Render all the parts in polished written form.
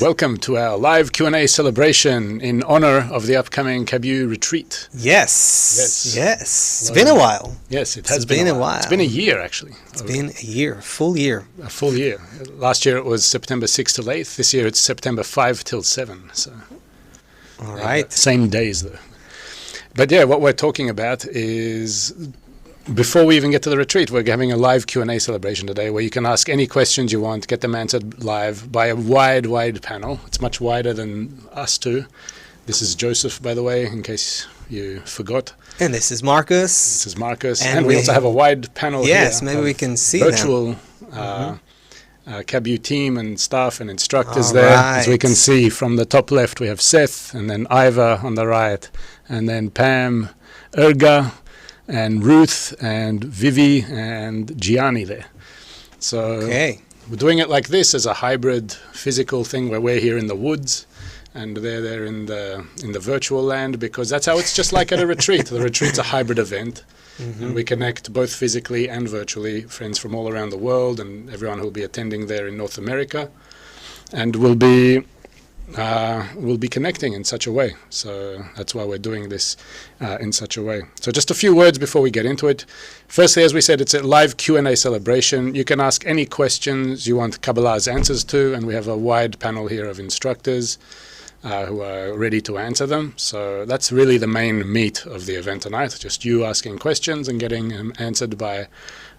Welcome to our live Q&A celebration in honor of the upcoming KabU Retreat. Yes. It's been a while. Yes, it has been a while. It's been a year, actually. It's been a year, a full year. A full year. Last year it was September 6th till 8th. This year it's September 5 till 7. So, all right. Same days, though. But yeah, what we're talking about is, before we even get to the retreat, we're having a live Q&A celebration today where you can ask any questions you want, get them answered live by a wide panel. It's much wider than us two. This is Joseph, by the way, in case you forgot. And this is Marcus. And we also have a wide panel here. Yes, maybe we can see virtual KabU team and staff and instructors there. As we can see from the top left, we have Seth, and then Iva on the right, and then Pam, Erga, and Ruth, and Vivi, and Gianni there. So we're doing it like this as a hybrid physical thing where we're here in the woods and they're there in the virtual land, because that's how it's just like at a retreat. The retreat's a hybrid event. And we connect both physically and virtually, friends from all around the world and everyone who will be attending there in North America. And we'll be connecting in such a way. So that's why we're doing this in such a way. So just a few words before we get into it. Firstly, as we said, it's a live Q&A celebration. You can ask any questions you want Kabbalah's answers to, and we have a wide panel here of instructors who are ready to answer them. So that's really the main meat of the event tonight, just you asking questions and getting them answered by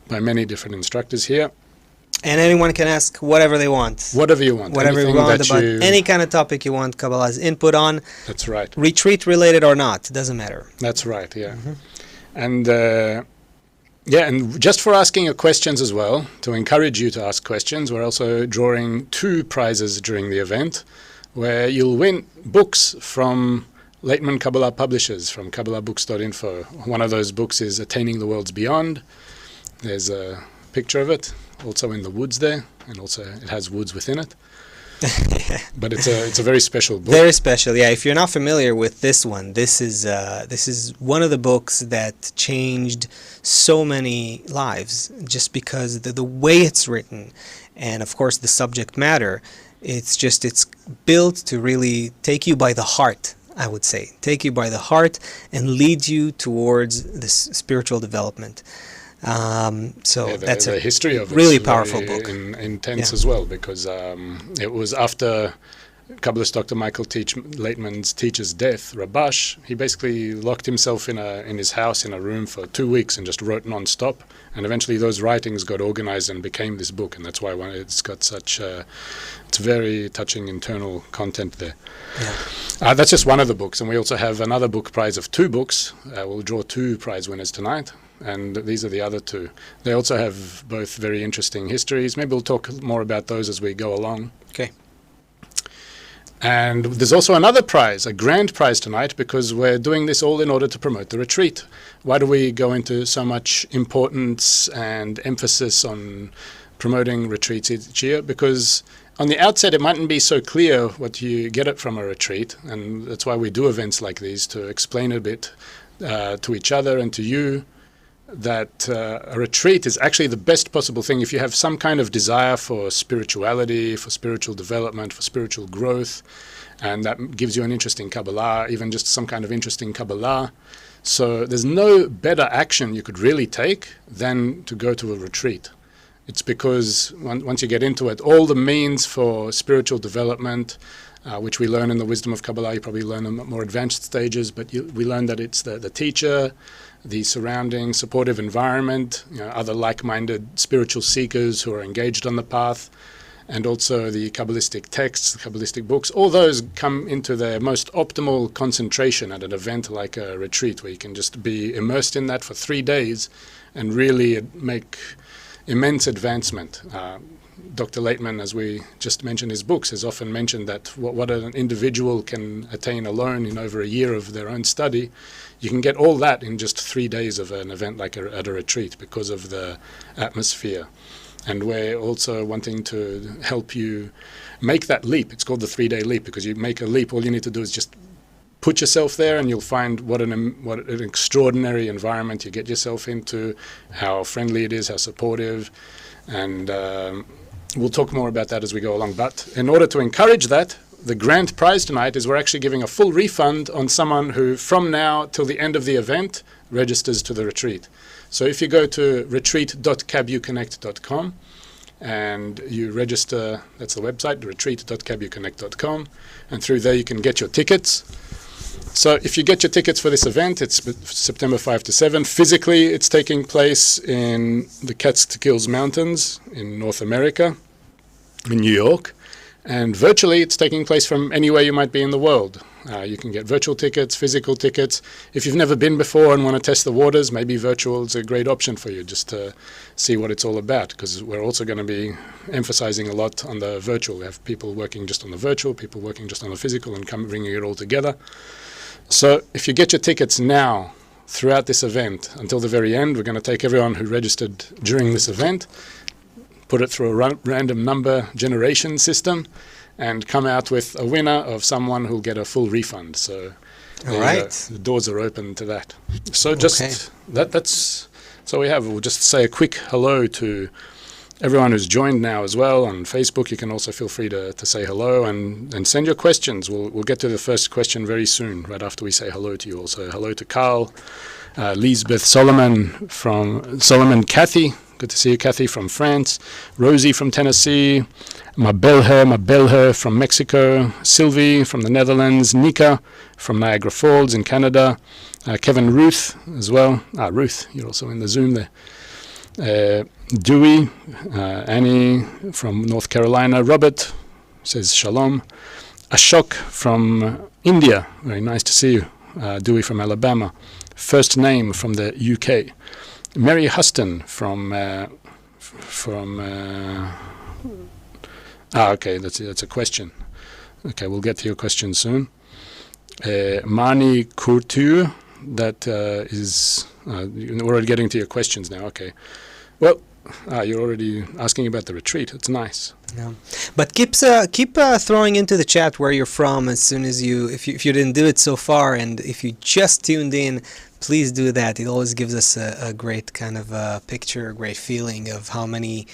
many different instructors here. And anyone can ask whatever they want. Whatever you want. Whatever you want about any kind of topic you want Kabbalah's input on. That's right. Retreat related or not, doesn't matter. That's right, yeah. And and just for asking your questions as well, to encourage you to ask questions, we're also drawing 2 prizes during the event, where you'll win books from Laitman Kabbalah publishers, from Kabbalah.info. One of those books is Attaining the Worlds Beyond. There's a picture of it, also in the woods there, and also it has woods within it. But it's a very special book. Very special, yeah. If you're not familiar with this one, this is one of the books that changed so many lives, just because the way it's written, and of course the subject matter. It's built to really take you by the heart, I would say. Take you by the heart and lead you towards this spiritual development. That's the history of really powerful book. Intense as well, because it was after Kabbalist Dr. Michael Laitman's teacher's death, Rabash. He basically locked himself in his house in a room for 2 weeks and just wrote non-stop. And eventually those writings got organized and became this book, and that's why it's got such it's very touching internal content there. Yeah. That's just one of the books, and we also have another book prize of 2 books. We'll draw 2 prize winners tonight, and these are the other 2. They also have both very interesting histories. Maybe we'll talk more about those as we go along. Okay. And there's also another prize, a grand prize tonight, because we're doing this all in order to promote the retreat. Why do we go into so much importance and emphasis on promoting retreats each year? Because on the outset, it mightn't be so clear what you get it from a retreat, and that's why we do events like these, to explain a bit to each other and to you that a retreat is actually the best possible thing if you have some kind of desire for spirituality, for spiritual development, for spiritual growth, and that gives you an interest in Kabbalah, even just some kind of interest in Kabbalah. So there's no better action you could really take than to go to a retreat. It's because once you get into it, all the means for spiritual development, which we learn in the wisdom of Kabbalah, you probably learn in more advanced stages, but we learn that it's the teacher, the surrounding supportive environment, other like-minded spiritual seekers who are engaged on the path, and also the Kabbalistic texts, the Kabbalistic books. All those come into their most optimal concentration at an event like a retreat, where you can just be immersed in that for 3 days and really make immense advancement. Dr. Laitman, as we just mentioned, his books has often mentioned that what an individual can attain alone in over a year of their own study, you can get all that in just 3 days of an event like at a retreat, because of the atmosphere. And we're also wanting to help you make that leap. It's called the 3-day leap, because you make a leap, all you need to do is just put yourself there, and you'll find what an extraordinary environment you get yourself into, how friendly it is, how supportive, and we'll talk more about that as we go along. But in order to encourage that, the grand prize tonight is we're actually giving a full refund on someone who, from now till the end of the event, registers to the retreat. So if you go to retreat.kabuconnect.com and you register, that's the website, retreat.kabuconnect.com, and through there you can get your tickets. So if you get your tickets for this event, it's September 5 to 7. Physically, it's taking place in the Catskills Mountains in North America, in New York. And virtually, it's taking place from anywhere you might be in the world. You can get virtual tickets, physical tickets. If you've never been before and want to test the waters, maybe virtual is a great option for you, just to see what it's all about, because we're also going to be emphasizing a lot on the virtual. We have people working just on the virtual, people working just on the physical, and bringing it all together. So if you get your tickets now, throughout this event, until the very end, we're going to take everyone who registered during this event, put it through a random number generation system, and come out with a winner of someone who'll get a full refund. So the doors are open to that. So just that's so we have. We'll just say a quick hello to everyone who's joined now as well on Facebook. You can also feel free to say hello and send your questions. We'll get to the first question very soon, right after we say hello to you. Also, hello to Carl, Lisbeth, Solomon Kathy. Good to see you, Kathy, from France. Rosie from Tennessee. Mabelher from Mexico. Sylvie from the Netherlands. Nika from Niagara Falls in Canada. Kevin Ruth as well. Ruth, you're also in the Zoom there. Dewey, Annie from North Carolina. Robert says shalom. Ashok from India. Very nice to see you. Dewey from Alabama. First name from the UK. Mary Huston from okay, that's a question. Okay, we'll get to your question soon. Mani Couture, that is we're already getting to your questions now. Okay, well, you're already asking about the retreat. It's nice. Yeah, but keep throwing into the chat where you're from as soon as if you didn't do it so far, and if you just tuned in, please do that. It always gives us a great kind of picture, a great feeling of how many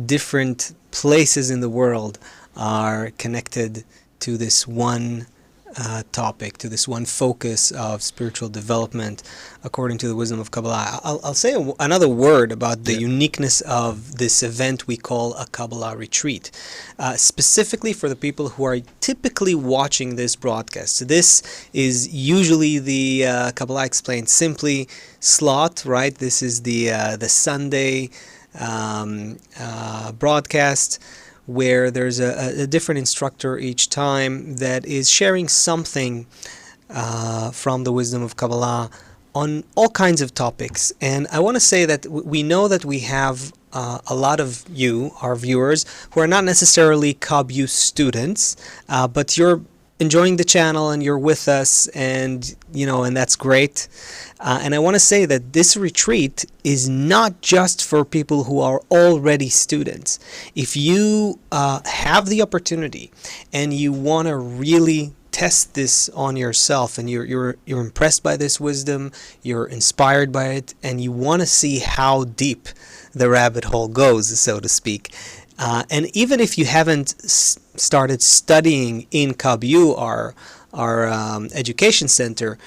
different places in the world are connected to this one topic, to this one focus of spiritual development according to the wisdom of Kabbalah. I'll say another word about the uniqueness of this event we call a Kabbalah retreat, specifically for the people who are typically watching this broadcast. This is usually the Kabbalah Explained Simply slot, right? This is the Sunday broadcast, where there's a different instructor each time that is sharing something from the wisdom of Kabbalah on all kinds of topics. And I want to say that we know that we have a lot of you, our viewers, who are not necessarily KabU students, but you're enjoying the channel and you're with us, and and that's great. And I want to say that this retreat is not just for people who are already students. If you have the opportunity and you want to really test this on yourself, and you're impressed by this wisdom, you're inspired by it, and you want to see how deep the rabbit hole goes, so to speak. And even if you haven't started studying in KabU, our education center,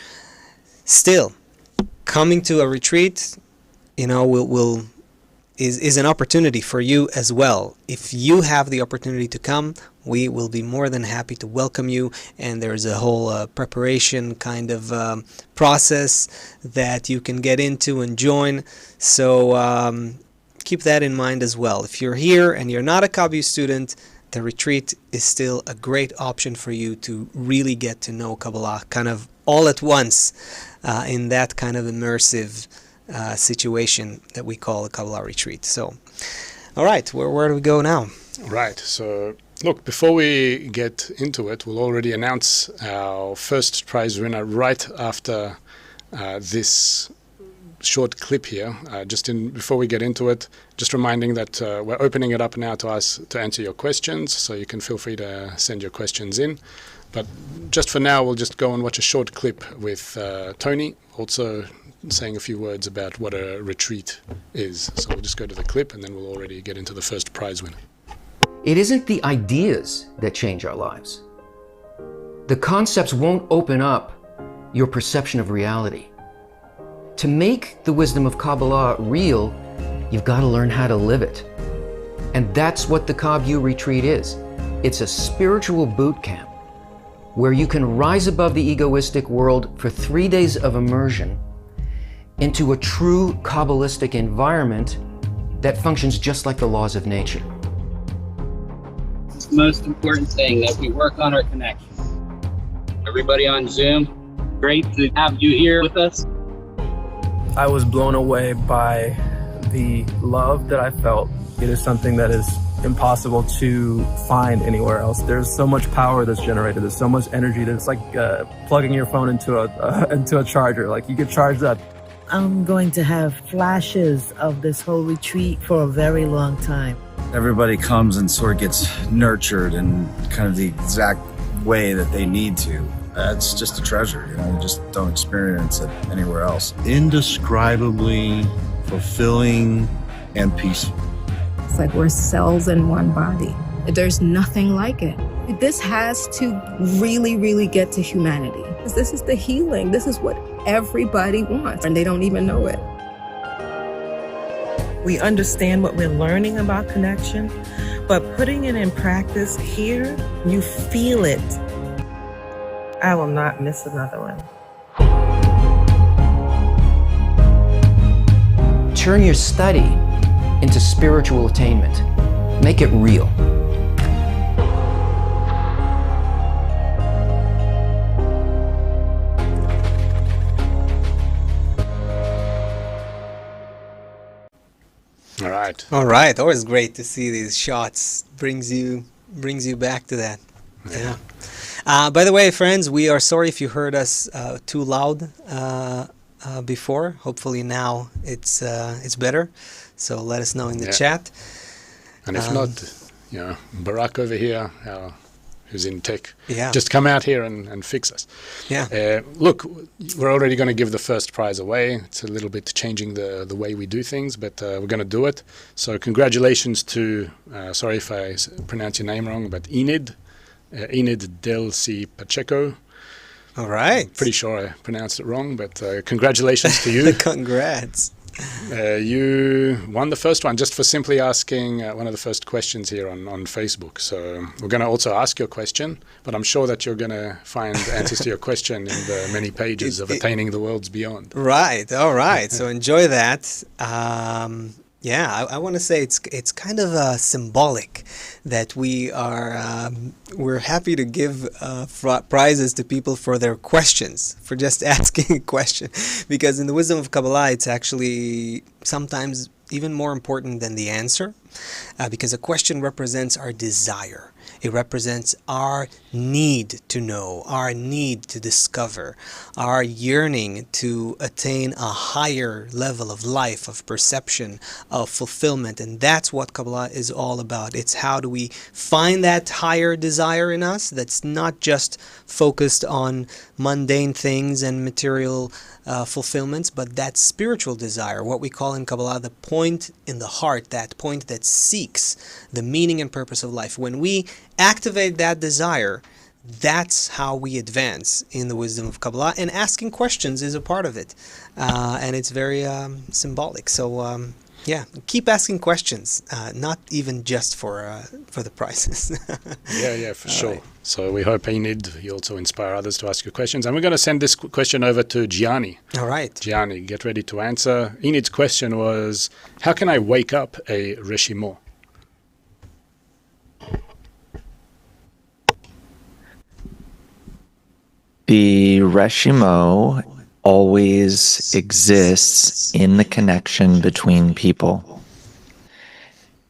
still coming to a retreat, is an opportunity for you as well. If you have the opportunity to come, we will be more than happy to welcome you. And there's a whole preparation kind of process that you can get into and join. So keep that in mind as well. If you're here and you're not a KabU student, the retreat is still a great option for you to really get to know Kabbalah kind of all at once in that kind of immersive situation that we call a Kabbalah retreat. So, all right, where do we go now? Right, so look, before we get into it, we'll already announce our first prize winner right after this short clip here. Before we get into it, just reminding that we're opening it up now to us to answer your questions, so you can feel free to send your questions in. But just for now, we'll just go and watch a short clip with Tony, also saying a few words about what a retreat is. So we'll just go to the clip, and then we'll already get into the first prize winner. It isn't the ideas that change our lives. The concepts won't open up your perception of reality. To make the wisdom of Kabbalah real, you've got to learn how to live it. And that's what the KabU Retreat is. It's a spiritual boot camp where you can rise above the egoistic world for 3 days of immersion into a true Kabbalistic environment that functions just like the laws of nature. It's the most important thing, that we work on our connection. Everybody on Zoom, great to have you here with us. I was blown away by the love that I felt. It is something that is impossible to find anywhere else. There's so much power that's generated. There's so much energy that it's like plugging your phone into a charger. Like, you get charged up. I'm going to have flashes of this whole retreat for a very long time. Everybody comes and sort of gets nurtured in kind of the exact way that they need to. It's just a treasure, you know, you just don't experience it anywhere else. Indescribably fulfilling and peaceful. It's like we're cells in one body. There's nothing like it. This has to really, really get to humanity. This is the healing. This is what everybody wants, and they don't even know it. We understand what we're learning about connection, but putting it in practice here, you feel it. I will not miss another one. Turn your study into spiritual attainment. Make it real. All right. All right. Always great to see these shots. Brings you back to that. Yeah. By the way, friends, we are sorry if you heard us too loud before. Hopefully now it's better. So let us know in the chat. And if not, you know, Barack over here, who's in tech, Yeah. just come out here and fix us. Yeah. Look, we're already going to give the first prize away. It's a little bit changing the way we do things, but we're going to do it. So congratulations to, sorry if I pronounce your name wrong, but Enid Del C. Pacheco. All right. Pretty sure I pronounced it wrong, but congratulations to you. Congrats. You won the first one just for simply asking one of the first questions here on Facebook. So we're going to also ask your question, but I'm sure that you're going to find answers to your question in the many pages of Attaining the Worlds Beyond. Right. All right. So enjoy that. Yeah, I want to say it's kind of symbolic that we're happy to give prizes to people for their questions, for just asking a question, because in the wisdom of Kabbalah, it's actually sometimes even more important than the answer, because a question represents our desire. It represents our need to know, our need to discover, our yearning to attain a higher level of life, of perception, of fulfillment. And that's what Kabbalah is all about. It's how do we find that higher desire in us that's not just focused on mundane things and material fulfillments, but that spiritual desire, what we call in Kabbalah the point in the heart, that point that seeks the meaning and purpose of life. When we activate that desire, that's how we advance in the wisdom of Kabbalah, and asking questions is a part of it, and it's very symbolic. So yeah, keep asking questions, not even just for the prizes. Yeah, for sure. Right. So we hope, Enid, you also inspire others to ask you questions. And we're going to send this question over to Gianni. All right. Gianni, get ready to answer. Enid's question was, how can I wake up a Reshimo? The Reshimo always exists in the connection between people.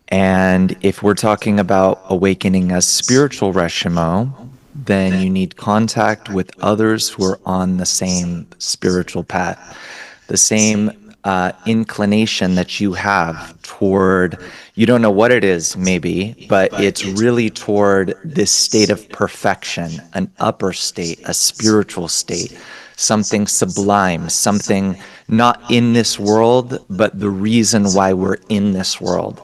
And if we're talking about awakening a spiritual Reshimo, then you need contact with others who are on the same spiritual path, the same inclination that you have toward, you don't know what it is maybe, but it's really toward this state of perfection, an upper state, a spiritual state, something sublime, something not in this world, but the reason why we're in this world.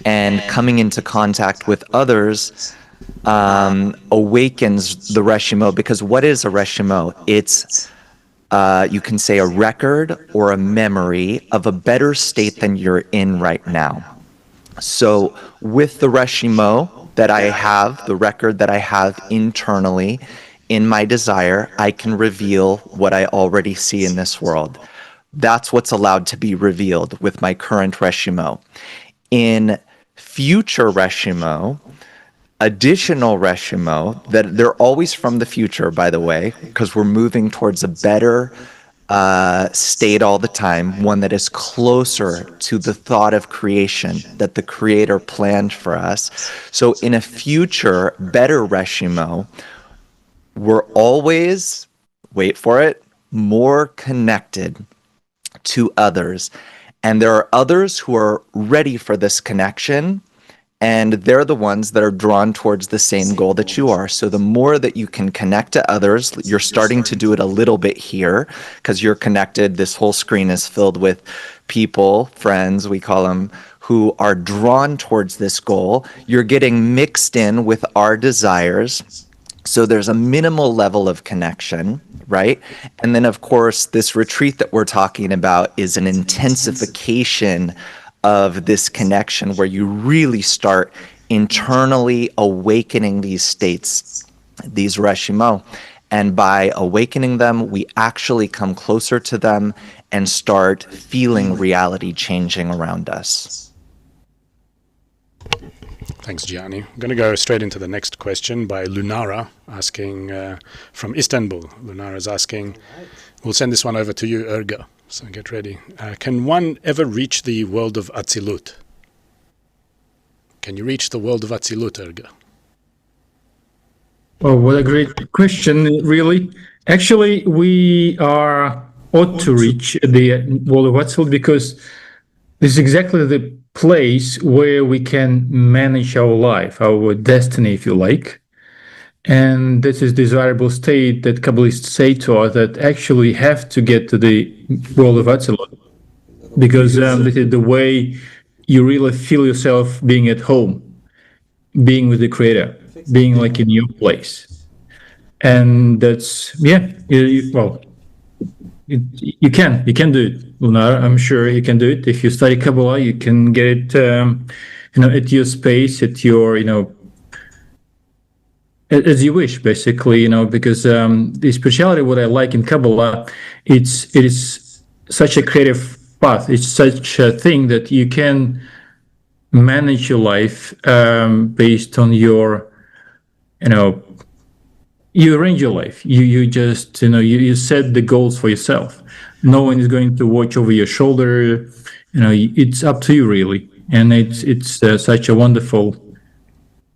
and coming into contact with others awakens the Reshimo. Because what is a Reshimo? It's you can say a record or a memory of a better state than you're in right now. So with the Reshimo that I have, the record that I have internally in my desire, I can reveal what I already see in this world. That's what's allowed to be revealed with my current Reshimo. In future Reshimo, additional Reshimo, that they're always from the future, by the way, because we're moving towards a better state all the time, one that is closer to the thought of creation that the Creator planned for us. So in a future, better Reshimo, we're always, wait for it, more connected to others. And there are others who are ready for this connection, and they're the ones that are drawn towards the same goal that you are. So the more that you can connect to others, you're starting to do it a little bit here because you're connected. This whole screen is filled with people, friends, we call them, who are drawn towards this goal. You're getting mixed in with our desires. So there's a minimal level of connection, right? And then, of course, this retreat that we're talking about is an intensification of this connection where you really start internally awakening these states, these Reshimo. And by awakening them, we actually come closer to them and start feeling reality changing around us. Thanks, Gianni. I'm going to go straight into the next question by Lunara, asking from Istanbul. Lunara is asking, we'll send this one over to you, Erga. So get ready. Can one ever reach the world of Atzilut? Can you reach the world of Atzilut, Erga? Oh, what a great question, really. Actually, we ought to reach the world of Atzilut because this is exactly the place where we can manage our life, our destiny, if you like. And this is desirable state that Kabbalists say to us that actually have to get to the world of Atzilut, because this is the way you really feel yourself being at home, being with the Creator, being like in your place. And that's, yeah, you can do it, Lunar. I'm sure you can do it. If you study Kabbalah, you can get it, at your space, at your, as you wish, basically, because the spirituality, what I like in Kabbalah, it is such a creative path. It's such a thing that you can manage your life based on your, you arrange your life. You just, you set the goals for yourself. No one is going to watch over your shoulder. It's up to you, really. And it's such a wonderful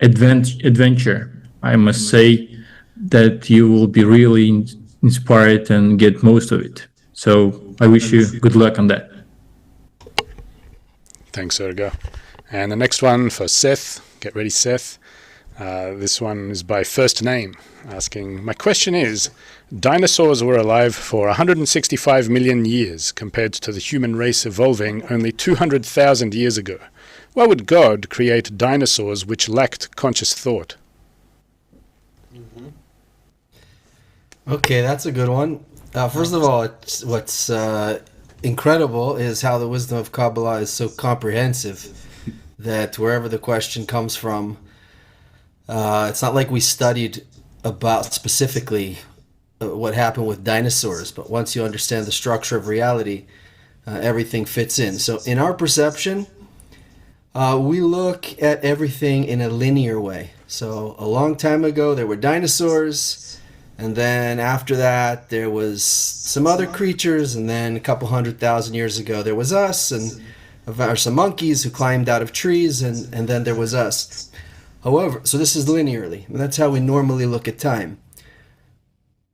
adventure. I must say that you will be really inspired and get most of it. So I wish you good luck on that. Thanks, Erga. And the next one for Seth. Get ready, Seth. This one is by first name, asking, my question is, dinosaurs were alive for 165 million years compared to the human race evolving only 200,000 years ago. Why would God create dinosaurs which lacked conscious thought? Okay, that's a good one. First of all, what's incredible is how the wisdom of Kabbalah is so comprehensive that wherever the question comes from, it's not like we studied about specifically what happened with dinosaurs, but once you understand the structure of reality, everything fits in. So in our perception, we look at everything in a linear way. So a long time ago, there were dinosaurs. And then after that, there was some other creatures. And then a couple 100,000 years ago, there was us and some monkeys who climbed out of trees. And then there was us. However, so this is linearly. And that's how we normally look at time.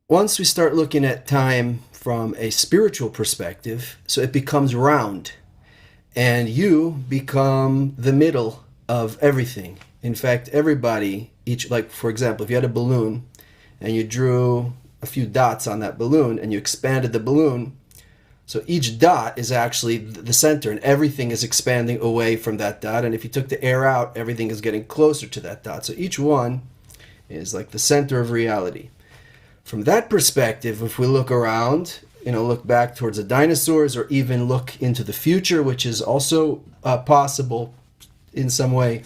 Once we start looking at time from a spiritual perspective, so it becomes round. And you become the middle of everything. In fact, everybody, for example, if you had a balloon, and you drew a few dots on that balloon and you expanded the balloon. So each dot is actually the center, and everything is expanding away from that dot. And if you took the air out, everything is getting closer to that dot. So each one is like the center of reality. From that perspective, if we look around, look back towards the dinosaurs, or even look into the future, which is also possible in some way,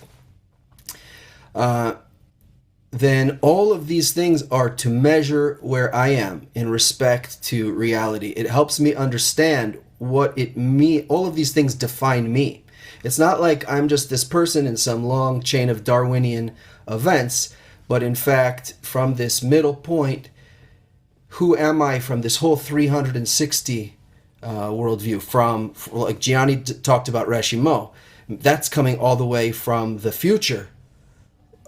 then all of these things are to measure where I am in respect to reality. It helps me understand what it means. All of these things define me. It's not like I'm just this person in some long chain of Darwinian events, but in fact, from this middle point, who am I from this whole 360 worldview? From, like Gianni talked about Reshimo, that's coming all the way from the future,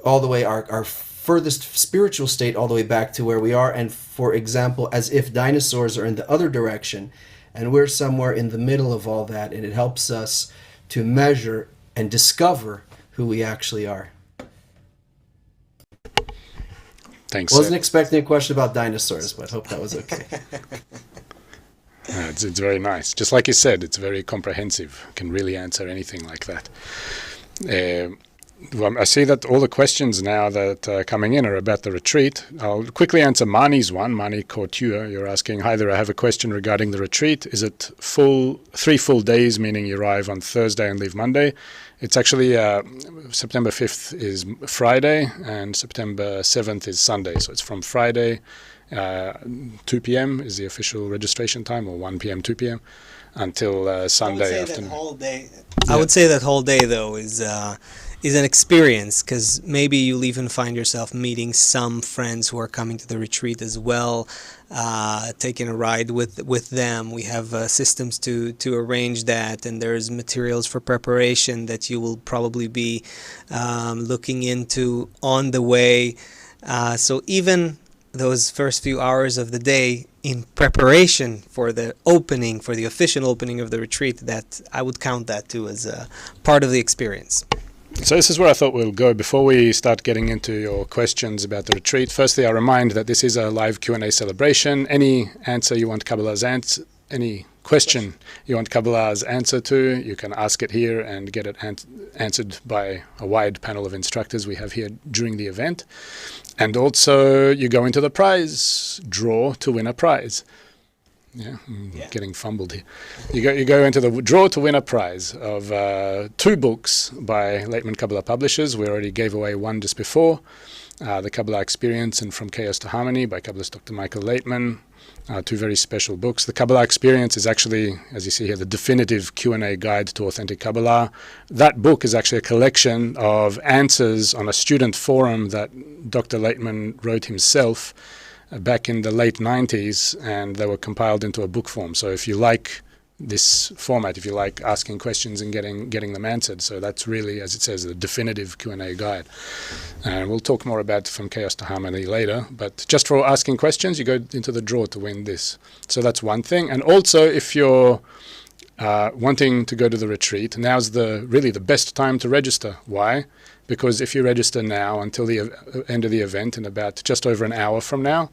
all the way our furthest spiritual state, all the way back to where we are. And for example, as if dinosaurs are in the other direction, and we're somewhere in the middle of all that, and it helps us to measure and discover who we actually are. Thanks. Wasn't expecting a question about dinosaurs, but hope that was okay. It's very nice. Just like you said, it's very comprehensive. Can really answer anything like that. Well, I see that all the questions now that are coming in are about the retreat. I'll quickly answer Mani's one. Mani Couture, you're asking, hi there, I have a question regarding the retreat. Is it 3 full days, meaning you arrive on Thursday and leave Monday? It's actually September 5th is Friday and September 7th is Sunday. So it's from Friday, 2 p.m. is the official registration time, or 1 p.m., 2 p.m. until Sunday afternoon. I would say that whole day, though, is an experience, because maybe you'll even find yourself meeting some friends who are coming to the retreat as well, taking a ride with them. We have systems to arrange that, and there's materials for preparation that you will probably be looking into on the way. So even those first few hours of the day in preparation for the opening, for the official opening of the retreat, that I would count that too as a part of the experience. So this is where I thought we'll go before we start getting into your questions about the retreat. Firstly, I remind that this is a live Q&A celebration. Any answer you want Kabbalah's answer, any question you want Kabbalah's answer to, you can ask it here and get it answered by a wide panel of instructors we have here during the event. And also, you go into the prize draw to win a prize. Yeah, getting fumbled here. You go into the draw to win a prize of 2 books by Laitman Kabbalah Publishers. We already gave away one just before, The Kabbalah Experience and From Chaos to Harmony by Kabbalist Dr. Michael Laitman. 2 very special books. The Kabbalah Experience is actually, as you see here, the definitive Q&A guide to authentic Kabbalah. That book is actually a collection of answers on a student forum that Dr. Laitman wrote himself back in the late 90s, and they were compiled into a book form. So if you like this format, if you like asking questions and getting them answered, so that's really, as it says, the definitive Q&A guide. And we'll talk more about From Chaos to Harmony later, but just for asking questions, you go into the draw to win this. So that's one thing. And also, if you're wanting to go to the retreat, now's really the best time to register. Why? Because if you register now until the end of the event in about just over an hour from now,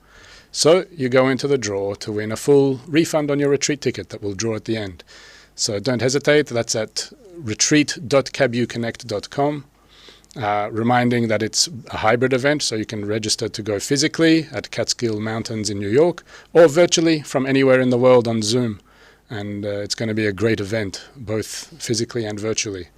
so you go into the draw to win a full refund on your retreat ticket that we'll draw at the end. So don't hesitate. That's at retreat.kabuconnect.com. Reminding that it's a hybrid event, so you can register to go physically at Catskill Mountains in New York, or virtually from anywhere in the world on Zoom. And it's going to be a great event, both physically and virtually.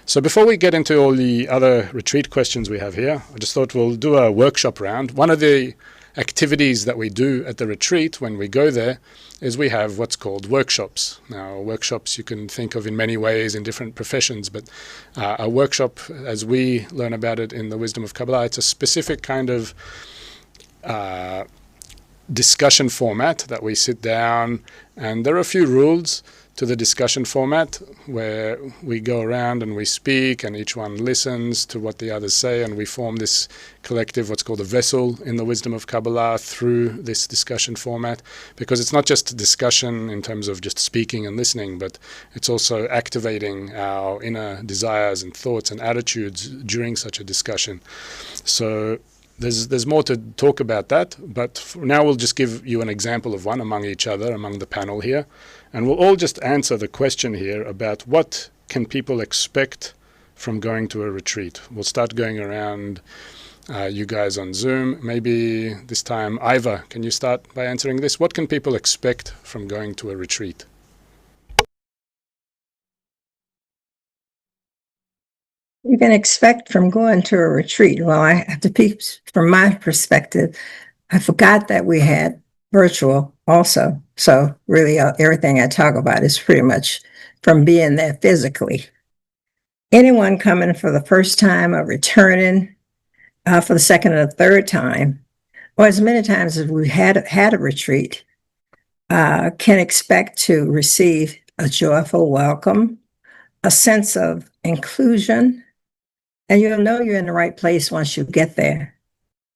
So before we get into all the other retreat questions we have here, I just thought we'll do a workshop round. One of the activities that we do at the retreat when we go there is we have what's called workshops. Now, workshops you can think of in many ways in different professions, but a workshop, as we learn about it in the Wisdom of Kabbalah, it's a specific kind of discussion format that we sit down, and there are a few rules to the discussion format where we go around and we speak and each one listens to what the others say, and we form this collective, what's called a vessel in the Wisdom of Kabbalah through this discussion format, because it's not just a discussion in terms of just speaking and listening, but it's also activating our inner desires and thoughts and attitudes during such a discussion. So there's more to talk about that, but for now we'll just give you an example of one among each other, among the panel here, and we'll all just answer the question here about what can people expect from going to a retreat. We'll start going around you guys on Zoom. Maybe this time, Iva, can you start by answering this? What can people expect from going to a retreat? You can expect from going to a retreat. Well, I have to be, from my perspective, I forgot that we had virtual also. So really everything I talk about is pretty much from being there physically. Anyone coming for the first time or returning for the second or third time, or as many times as we had a retreat, can expect to receive a joyful welcome, a sense of inclusion, and you'll know you're in the right place once you get there,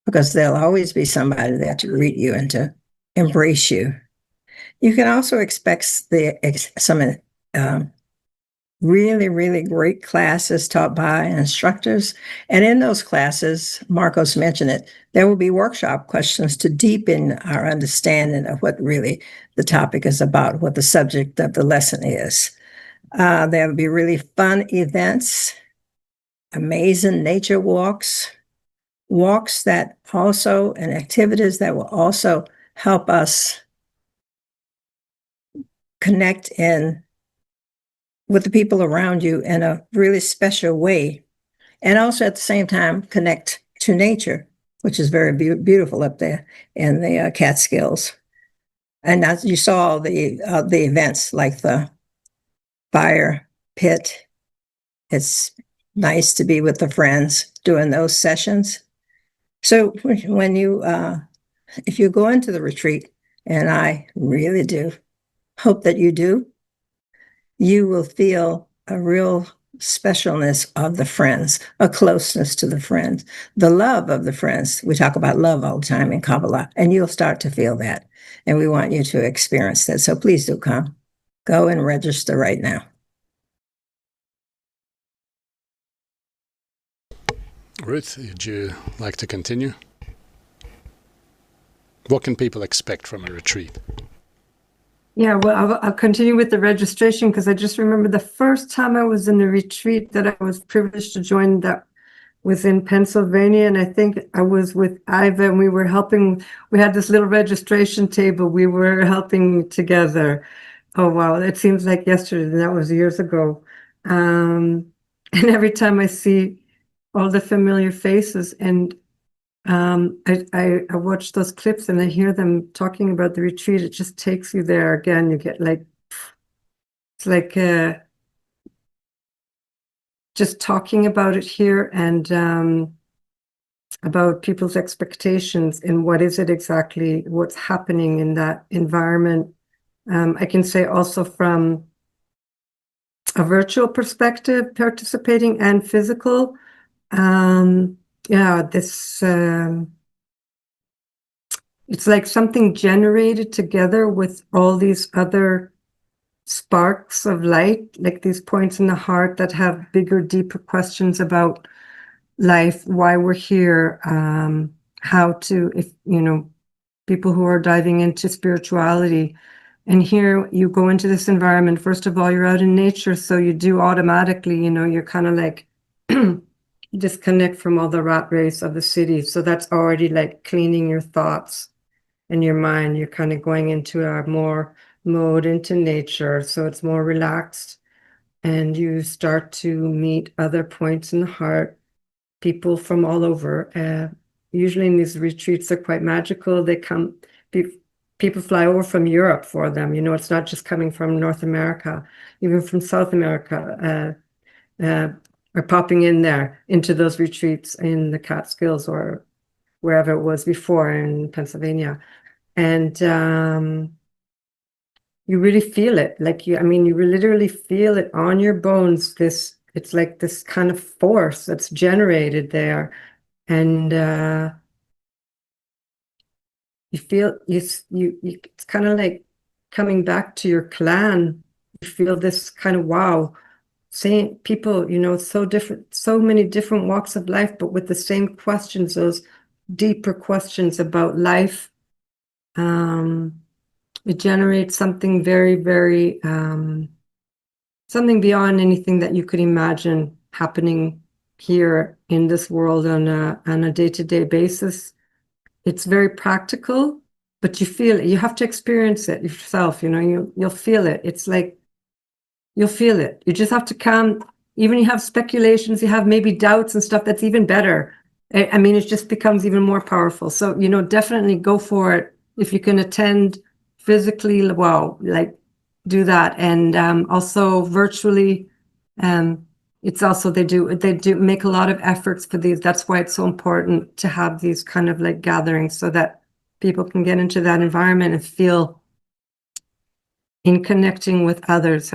because there'll always be somebody there to greet you and to embrace you. You can also expect some really, really great classes taught by instructors. And in those classes, Marcos mentioned it, there will be workshop questions to deepen our understanding of what really the topic is about, what the subject of the lesson is. There will be really fun events, amazing nature walks that also, and activities that will also help us connect with the people around you in a really special way. And also at the same time, connect to nature, which is very beautiful up there in the Catskills. And as you saw the events like the fire pit, it's nice to be with the friends doing those sessions. So when you, if you go into the retreat, and I really do hope that you do, you will feel a real specialness of the friends, a closeness to the friends, the love of the friends. We talk about love all the time in Kabbalah, and you'll start to feel that. And we want you to experience that. So please do come. Go and register right now. Ruth, would you like to continue? What can people expect from a retreat? Yeah, well, I'll continue with the registration, because I just remember the first time I was in a retreat that I was privileged to join, that was in Pennsylvania, and I think I was with Iva, and we had this little registration table, we were helping together. Oh wow, it seems like yesterday, and that was years ago. And every time I see all the familiar faces, and I watch those clips and I hear them talking about the retreat, it just takes you there again. You get like, it's like just talking about it here, and about people's expectations and what is it exactly, what's happening in that environment. I can say also from a virtual perspective, participating and physical, yeah, this it's like something generated together with all these other sparks of light, like these points in the heart that have bigger, deeper questions about life, why we're here, how to, if people who are diving into spirituality. And here you go into this environment, first of all, you're out in nature, so you do automatically, you're kind of like disconnect from all the rat race of the city. So that's already like cleaning your thoughts and your mind. You're kind of going into a more mode into nature, so it's more relaxed, and you start to meet other points in the heart, people from all over. Usually in these retreats, they're quite magical. They come, people fly over from Europe for them. It's not just coming from North America, even from South America. Are popping in there into those retreats in the Catskills or wherever it was before in Pennsylvania. And you really feel it. Like you literally feel it on your bones. It's like this kind of force that's generated there. And you feel, it's kind of like coming back to your clan. You feel this kind of wow. Same people, so different, so many different walks of life, but with the same questions, those deeper questions about life. It generates something very, very, something beyond anything that you could imagine happening here in this world on a day-to-day basis. It's very practical, but you feel it. You have to experience it yourself. You'll feel it. It's like you'll feel it. You just have to calm. Even you have speculations, you have maybe doubts and stuff. That's even better. I mean, it just becomes even more powerful. So definitely go for it. If you can attend physically, wow, like do that, and also virtually. It's also they do make a lot of efforts for these. That's why it's so important to have these kind of like gatherings, so that people can get into that environment and feel in connecting with others,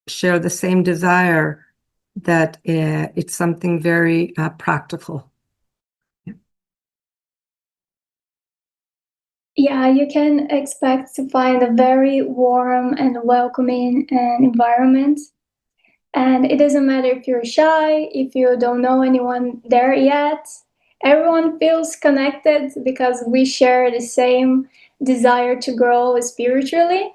share the same desire, that it's something very practical. Yeah, you can expect to find a very warm and welcoming environment. And it doesn't matter if you're shy, if you don't know anyone there yet. Everyone feels connected because we share the same desire to grow spiritually.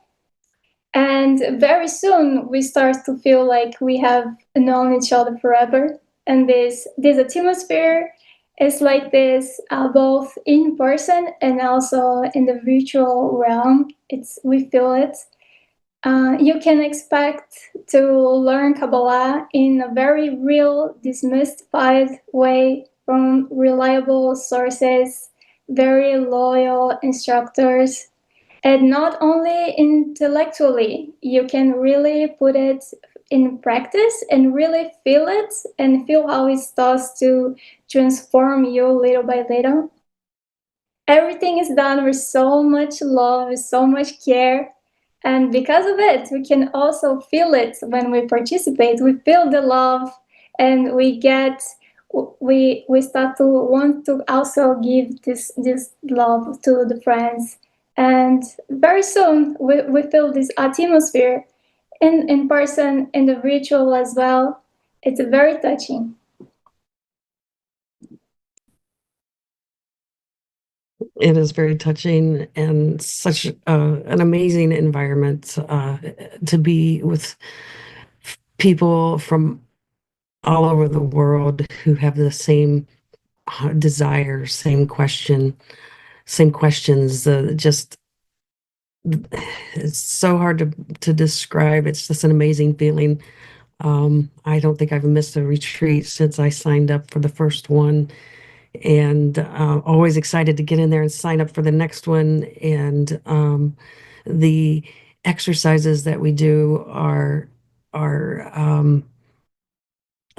And very soon we start to feel like we have known each other forever. And this atmosphere is like this, both in person and also in the virtual realm. We feel it. You can expect to learn Kabbalah in a very real, demystified way from reliable sources, very loyal instructors. And not only intellectually, you can really put it in practice and really feel it and feel how it starts to transform you little by little. Everything is done with so much love, with so much care. And because of it, we can also feel it when we participate. We feel the love, and we start to want to also give this love to the friends. And very soon we feel this atmosphere in person, in the ritual as well. It's very touching. It is very touching and such an amazing environment to be with people from all over the world who have the same desire, same questions. Just it's so hard to describe. It's just an amazing feeling. I don't think I've missed a retreat since I signed up for the first one, and always excited to get in there and sign up for the next one. And the exercises that we do are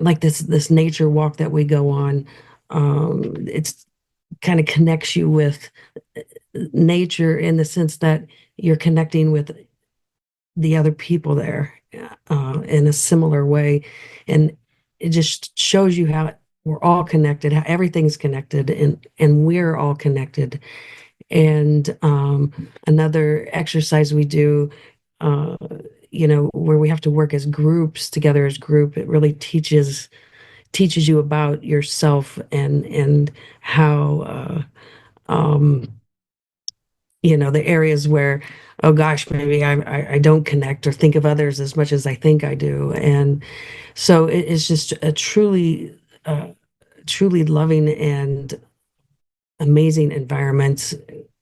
like this nature walk that we go on. It's kind of connects you with nature in the sense that you're connecting with the other people there in a similar way, and it just shows you how we're all connected, how everything's connected, and we're all connected. And another exercise we do, where we have to work as groups together as group, it really teaches you about yourself and how the areas where, oh gosh, maybe I don't connect or think of others as much as I think I do. And so it's just a truly loving and amazing environment,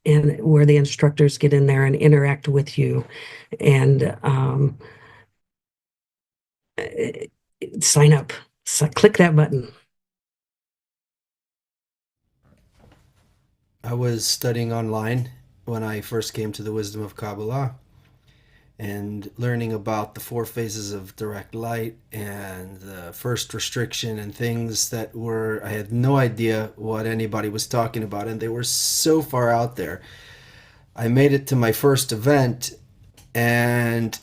and where the instructors get in there and interact with you and sign up. So click that button. I was studying online when I first came to the wisdom of Kabbalah, and learning about the 4 phases of direct light and the first restriction and things that I had no idea what anybody was talking about, and they were so far out there. I made it to my first event, and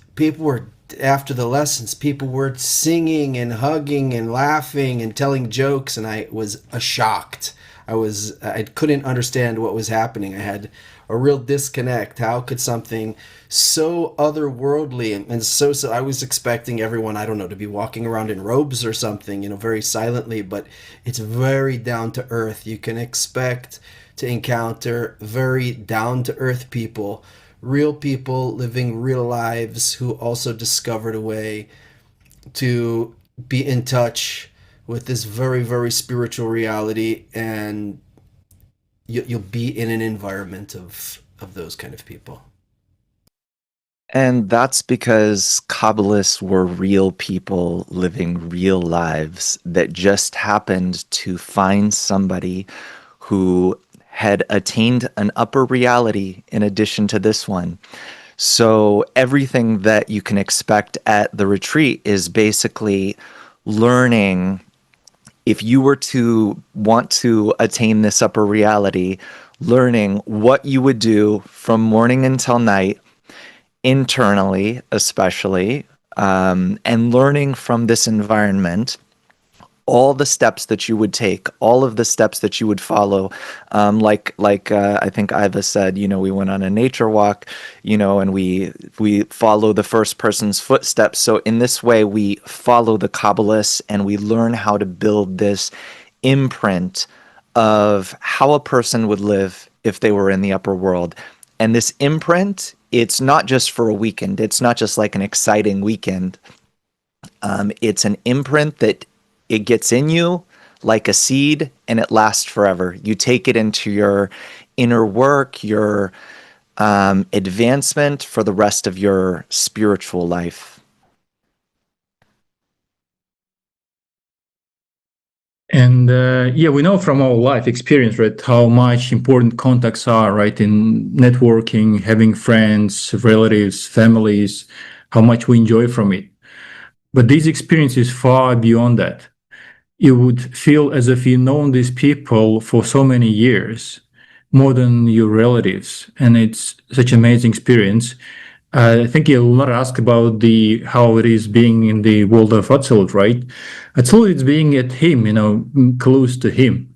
after the lessons, people were singing and hugging and laughing and telling jokes, and I was shocked. I couldn't understand what was happening. I had a real disconnect. How could something so otherworldly and so I was expecting everyone, I don't know, to be walking around in robes or something, very silently, but it's very down to earth. You can expect to encounter very down to earth people, real people living real lives who also discovered a way to be in touch with this very, very spiritual reality, and you'll be in an environment of those kind of people. And that's because Kabbalists were real people living real lives that just happened to find somebody who had attained an upper reality in addition to this one. So everything that you can expect at the retreat is basically learning. If you were to want to attain this upper reality, learning what you would do from morning until night, internally especially, and learning from this environment all the steps that you would take, all of the steps that you would follow. Like I think Iva said, we went on a nature walk, and we follow the first person's footsteps. So in this way, we follow the Kabbalists and we learn how to build this imprint of how a person would live if they were in the upper world. And this imprint, it's not just for a weekend. It's not just like an exciting weekend. It's an imprint that it gets in you like a seed and it lasts forever. You take it into your inner work, your advancement for the rest of your spiritual life. And we know from our life experience, right, how much important contacts are, right, in networking, having friends, relatives, families, how much we enjoy from it. But this experience is far beyond that. You would feel as if you've known these people for so many years, more than your relatives, and it's such an amazing experience. I think you'll not ask about how it is being in the world of Absolute, right? Absolute is being at Him, close to Him,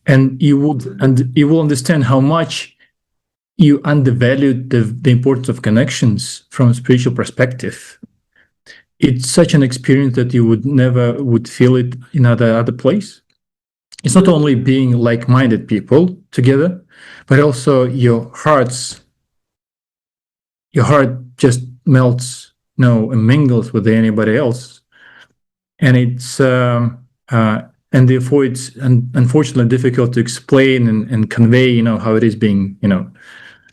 and you will understand how much you undervalued the importance of connections from a spiritual perspective. It's such an experience that you would never feel it in other place. It's not only being like-minded people together, but also your heart just melts, and mingles with anybody else, and it's and therefore it's unfortunately difficult to explain and convey, how it is being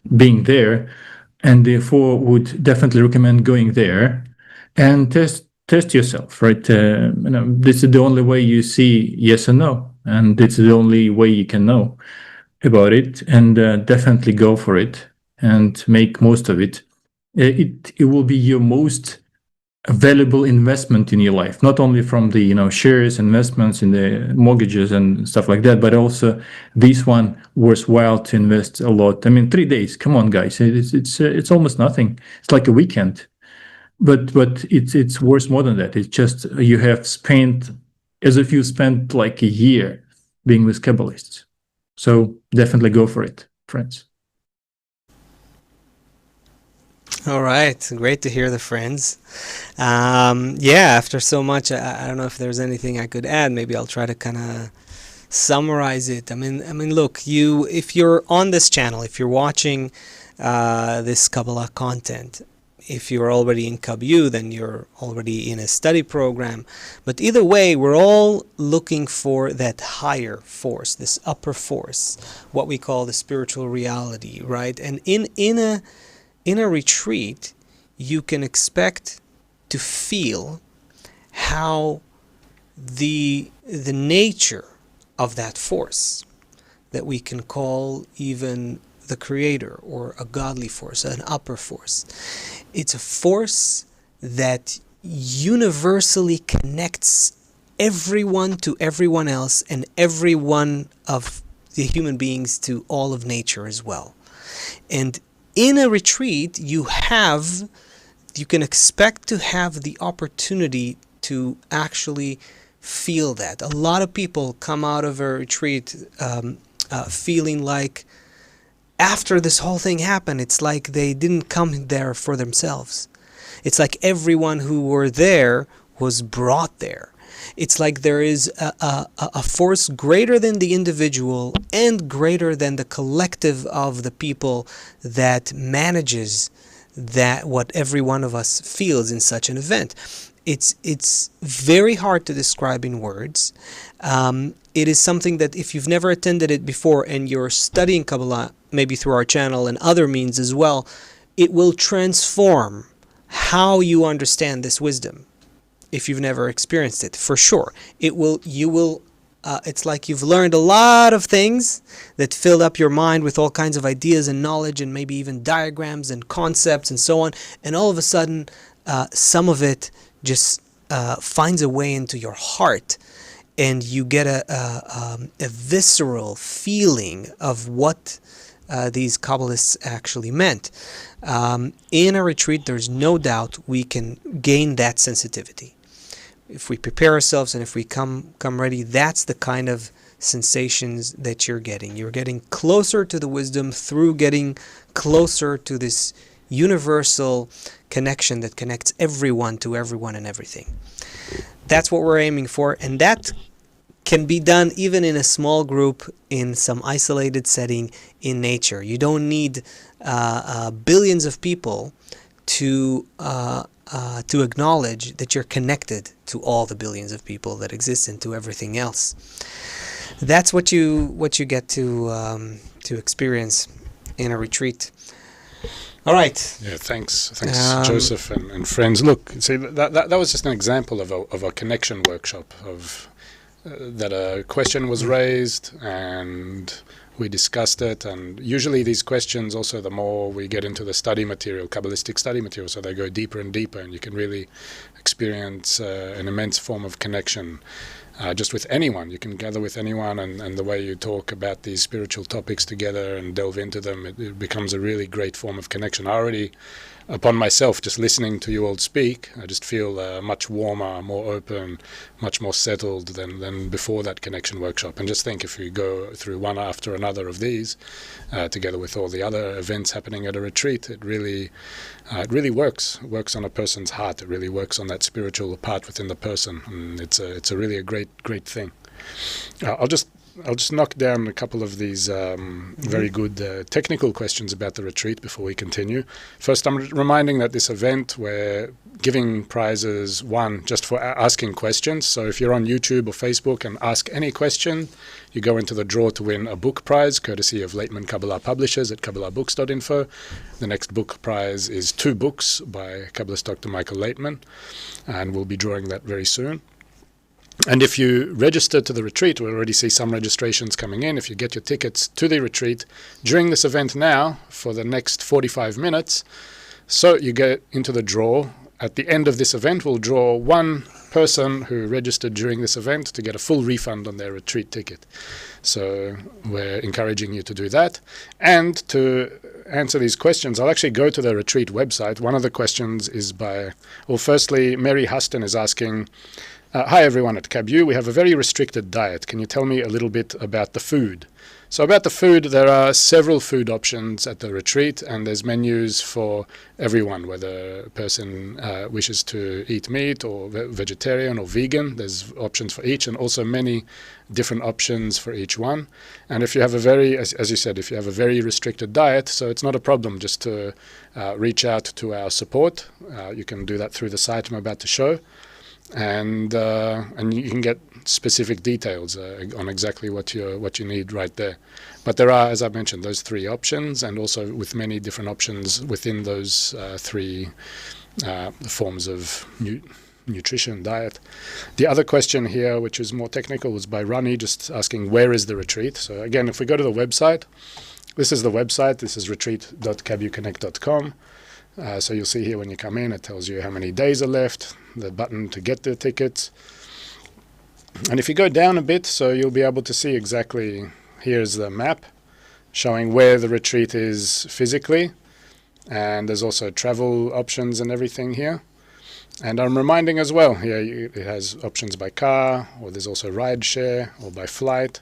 there, and therefore would definitely recommend going there and test yourself, right? This is the only way you see yes and no, and it's the only way you can know about it, and definitely go for it and make most of it. It will be your most valuable investment in your life, not only from the shares, investments in the mortgages and stuff like that, but also this one worthwhile to invest a lot. 3 days, come on guys, it's almost nothing. It's like a weekend. But it's worth more than that. It's just you have spent as if you spent like a year being with Kabbalists. So definitely go for it, friends. All right, great to hear the friends. After so much, I don't know if there's anything I could add. Maybe I'll try to kind of summarize it. Look, if you're on this channel, if you're watching this Kabbalah content, if you're already in KabU, then you're already in a study program. But either way, we're all looking for that higher force, this upper force, what we call the spiritual reality, right? And in a retreat, you can expect to feel how the nature of that force that we can call even the creator or a godly force, an upper force. It's a force that universally connects everyone to everyone else and every one of the human beings to all of nature as well. And in a retreat, you can expect to have the opportunity to actually feel that. A lot of people come out of a retreat feeling like after this whole thing happened, it's like they didn't come there for themselves. It's like everyone who were there was brought there. It's like there is a force greater than the individual and greater than the collective of the people that manages that what every one of us feels in such an event. It's very hard to describe in words. It is something that if you've never attended it before and you're studying Kabbalah, maybe through our channel and other means as well, it will transform how you understand this wisdom. If you've never experienced it, for sure, it's like you've learned a lot of things that filled up your mind with all kinds of ideas and knowledge and maybe even diagrams and concepts and so on. And all of a sudden, some of it just finds a way into your heart, and you get a visceral feeling of what these Kabbalists actually meant. In a retreat, there's no doubt we can gain that sensitivity. If we prepare ourselves and if we come ready, that's the kind of sensations that you're getting. You're getting closer to the wisdom through getting closer to this universal connection that connects everyone to everyone and everything. That's what we're aiming for, and that can be done even in a small group in some isolated setting in nature. You don't need billions of people to acknowledge that you're connected to all the billions of people that exist and to everything else. That's what you get to experience in a retreat. All right. Yeah, thanks, Joseph and friends. Look, see, that was just an example of a connection workshop of that a question was raised and we discussed it. And usually these questions, also, the more we get into the study material, Kabbalistic study material, so they go deeper and deeper, and you can really experience an immense form of connection. Just with anyone, you can gather with anyone, and the way you talk about these spiritual topics together and delve into them, it becomes a really great form of connection. I already, upon myself, just listening to you all speak, I just feel much warmer, more open, much more settled than before that connection workshop. And just think, if you go through one after another of these, together with all the other events happening at a retreat, it really works. It works on a person's heart. It really works on that spiritual part within the person, and it's a really great thing. I'll just knock down a couple of these very good technical questions about the retreat before we continue. First, I'm reminding that this event, we're giving prizes, one, just for asking questions. So if you're on YouTube or Facebook and ask any question, you go into the draw to win a book prize, courtesy of Laitman Kabbalah Publishers at Kabbalah.info. The next book prize is 2 books by Kabbalist Dr. Michael Laitman, and we'll be drawing that very soon. And if you register to the retreat, we already see some registrations coming in. If you get your tickets to the retreat during this event now for the next 45 minutes, so you get into the draw. At the end of this event, we'll draw one person who registered during this event to get a full refund on their retreat ticket. So we're encouraging you to do that. And to answer these questions, I'll actually go to the retreat website. One of the questions is firstly, Mary Huston is asking, hi everyone at KabU, we have a very restricted diet. Can you tell me a little bit about the food? So about the food, there are several food options at the retreat, and there's menus for everyone, whether a person wishes to eat meat or vegetarian or vegan. There's options for each, and also many different options for each one. And if you have as you said, if you have a very restricted diet, so it's not a problem just to reach out to our support. You can do that through the site I'm about to show. And you can get specific details on exactly what you need right there. But there are, as I mentioned, those 3 options, and also with many different options within those 3 forms of nutrition, diet. The other question here, which is more technical, was by Ronnie, just asking, where is the retreat? So again, if we go to the website, this is the website. This is retreat.kabuconnect.com. So you'll see here when you come in, it tells you how many days are left, the button to get the tickets. And if you go down a bit, so you'll be able to see exactly, here's the map showing where the retreat is physically. And there's also travel options and everything here. And I'm reminding as well, it has options by car, or there's also ride share, or by flight,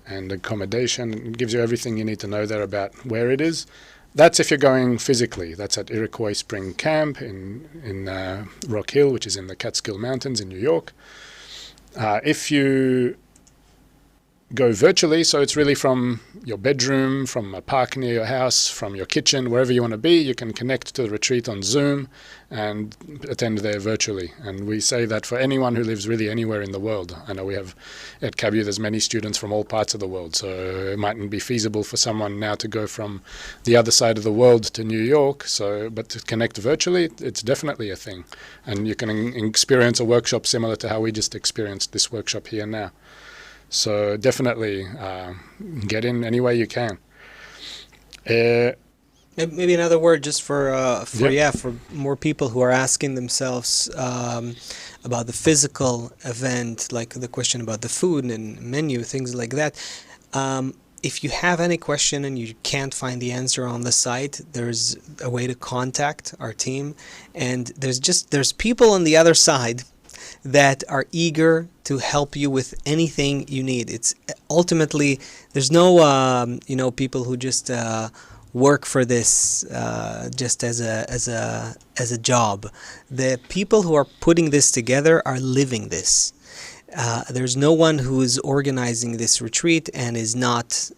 and accommodation. It gives you everything you need to know there about where it is. That's if you're going physically. That's at Iroquois Spring Camp in Rock Hill, which is in the Catskill Mountains in New York. If you go virtually, so it's really from your bedroom, from a park near your house, from your kitchen, wherever you want to be, you can connect to the retreat on Zoom and attend there virtually. And we say that for anyone who lives really anywhere in the world. I know we have at KabU, there's many students from all parts of the world, so it mightn't be feasible for someone now to go from the other side of the world to New York, but to connect virtually, it's definitely a thing. And you can experience a workshop similar to how we just experienced this workshop here now. So definitely get in any way you can. Maybe another word just for more people who are asking themselves about the physical event, like the question about the food and menu, things like that. If you have any question and you can't find the answer on the site, there's a way to contact our team, and there's people on the other side that are eager to help you with anything you need. It's ultimately, there's no people who just work for this just as a job. The people who are putting this together are living this. There's no one who is organizing this retreat and is not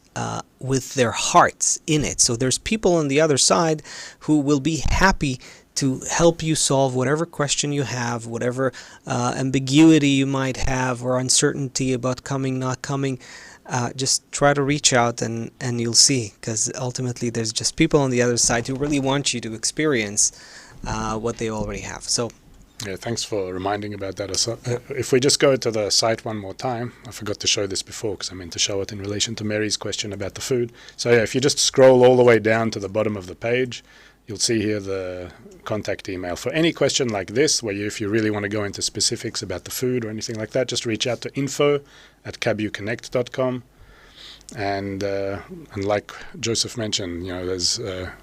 with their hearts in it. So there's people on the other side who will be happy to help you solve whatever question you have, whatever ambiguity you might have or uncertainty about coming, not coming. Just try to reach out and you'll see, because ultimately there's just people on the other side who really want you to experience what they already have. So, yeah, thanks for reminding about that. If we just go to the site one more time, I forgot to show this before because I meant to show it in relation to Mary's question about the food. So yeah, if you just scroll all the way down to the bottom of the page, you'll see here the contact email. For any question like this, if you really want to go into specifics about the food or anything like that, just reach out to info@kabuconnect.com. And like Joseph mentioned, there's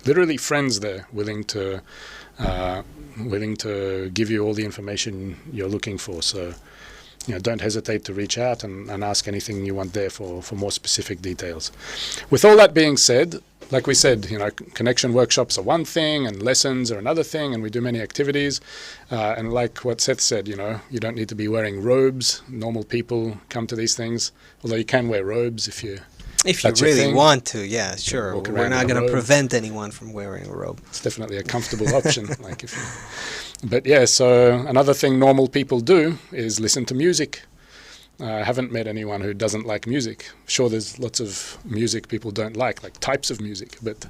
literally friends there willing to give you all the information you're looking for. So, don't hesitate to reach out and ask anything you want there for more specific details. With all that being said, like we said, connection workshops are one thing and lessons are another thing, and we do many activities. And like what Seth said, you don't need to be wearing robes. Normal people come to these things, although you can wear robes if you really want to. Yeah, sure. We're not going to prevent anyone from wearing a robe. It's definitely a comfortable option. But yeah, so another thing normal people do is listen to music. I haven't met anyone who doesn't like music. Sure, there's lots of music people don't like types of music, but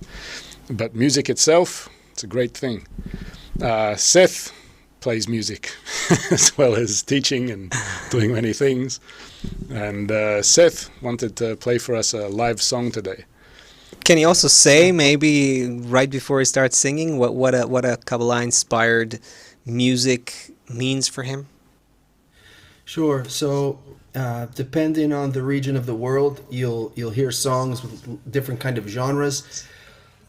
music itself, it's a great thing. Seth plays music as well as teaching and doing many things. And Seth wanted to play for us a live song today. Can you also say, maybe right before he starts singing, what a Kabbalah-inspired music means for him? Sure. So, depending on the region of the world, you'll hear songs with different kind of genres.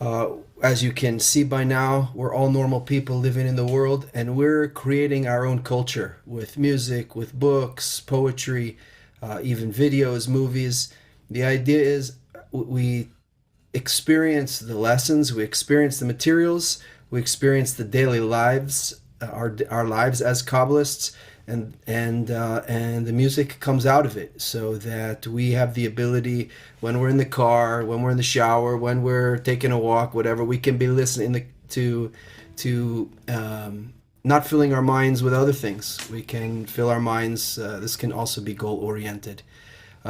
As you can see by now, we're all normal people living in the world, and we're creating our own culture with music, with books, poetry, even videos, movies. The idea is we experience the lessons, we experience the materials, we experience the daily lives, our lives as Kabbalists, and the music comes out of it, so that we have the ability, when we're in the car, when we're in the shower, when we're taking a walk, whatever, we can be listening to not filling our minds with other things. We can fill our minds. This can also be goal oriented.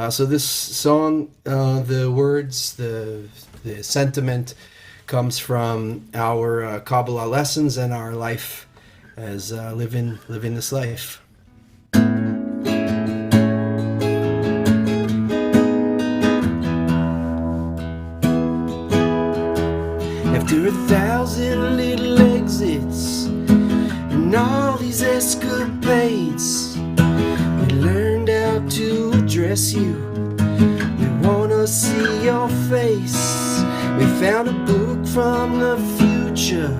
So this song, the words, the sentiment comes from our Kabbalah lessons and our life as living this life. After 1,000 little exits and all these escapades, we learned how to address you. We wanna see your face. We found a book from the future.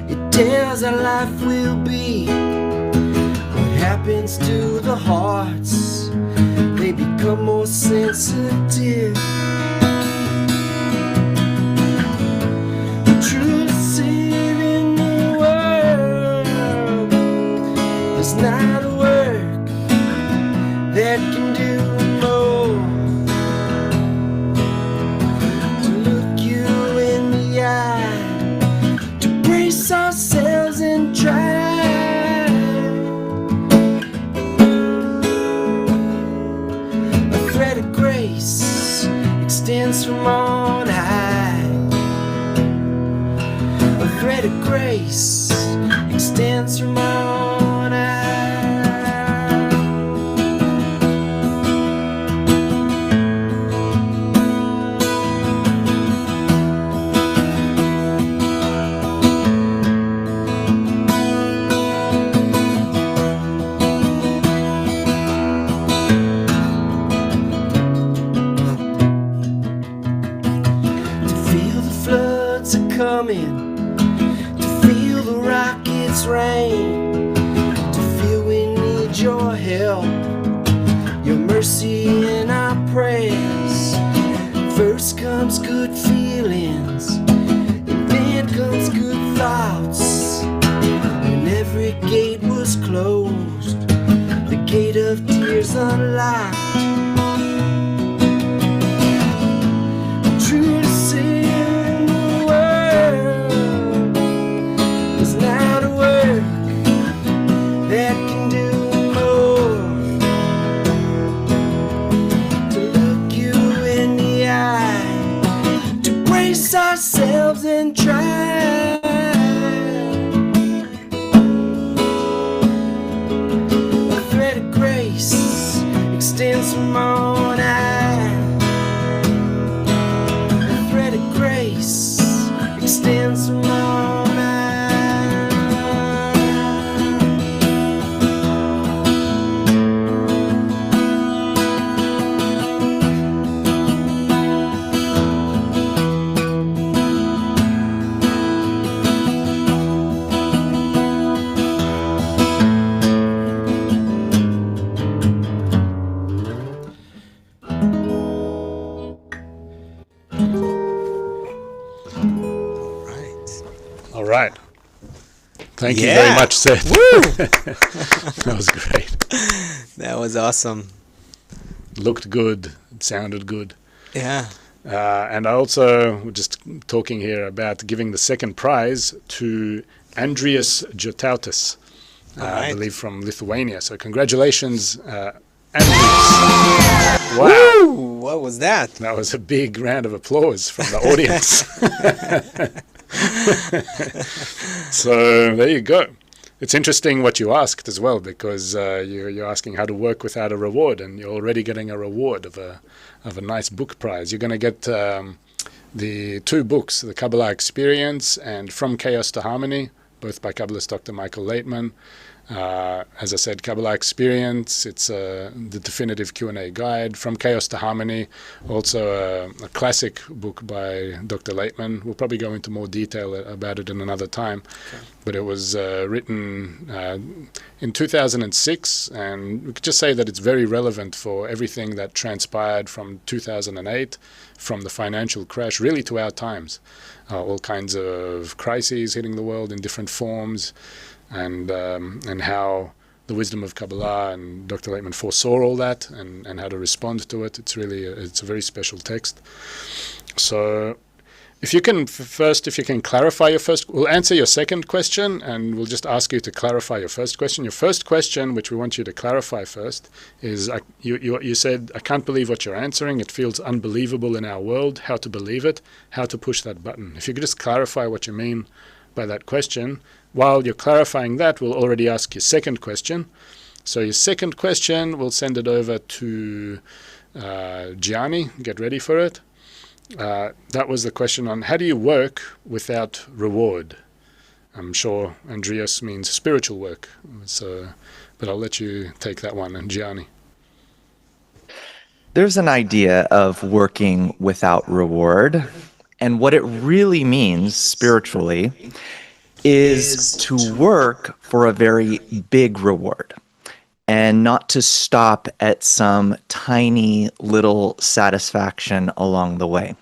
It tells our life will be. What happens to the hearts? They become more sensitive. Truly saving the world. There's not a work that can do more to look you in the eye, to brace ourselves and try. A thread of grace extends from on high. A thread of grace extends from on high. Coming, to feel the rockets rain, to feel we need your help, your mercy in our prayers. First comes good feelings, and then comes good thoughts. When every gate was closed, the gate of tears unlocked. True to say, that can do more to look you in the eye, to brace ourselves and try. A thread of grace extends from on high. A thread of grace extends from on high. All right. Thank you very much, Seth. Woo! That was great. That was awesome. Looked good. It sounded good. Yeah. And I also, we're just talking here about giving the second prize to Andrius Jotautas, I believe from Lithuania. So congratulations, Andrius. Wow. Woo! What was that? That was a big round of applause from the audience. So there you go. It's interesting what you asked as well, because you're asking how to work without a reward, and you're already getting a reward of a nice book prize. You're going to get the two books, The Kabbalah Experience and From Chaos to Harmony, both by Kabbalist Dr. Michael Laitman. As I said, Kabbalah Experience, it's the definitive Q&A guide. From Chaos to Harmony, also a classic book by Dr. Laitman. We'll probably go into more detail about it in another time. Okay. But it was written in 2006, and we could just say that it's very relevant for everything that transpired from 2008, from the financial crash, really to our times. All kinds of crises hitting the world in different forms, and how the wisdom of Kabbalah and Dr. Laitman foresaw all that, and how to respond to it. It's really it's a very special text. So if you can clarify your first, we'll answer your second question, and we'll just ask you to clarify your first question. Your first question, which we want you to clarify first, is you said, I can't believe what you're answering. It feels unbelievable in our world. How to believe it? How to push that button? If you could just clarify what you mean by that question. While you're clarifying that, we'll already ask your second question. So your second question, we'll send it over to Gianni. Get ready for it. That was the question on how do you work without reward? I'm sure Andreas means spiritual work. So, but I'll let you take that one, and Gianni. There's an idea of working without reward, and what it really means spiritually is to work for a very big reward and not to stop at some tiny little satisfaction along the way.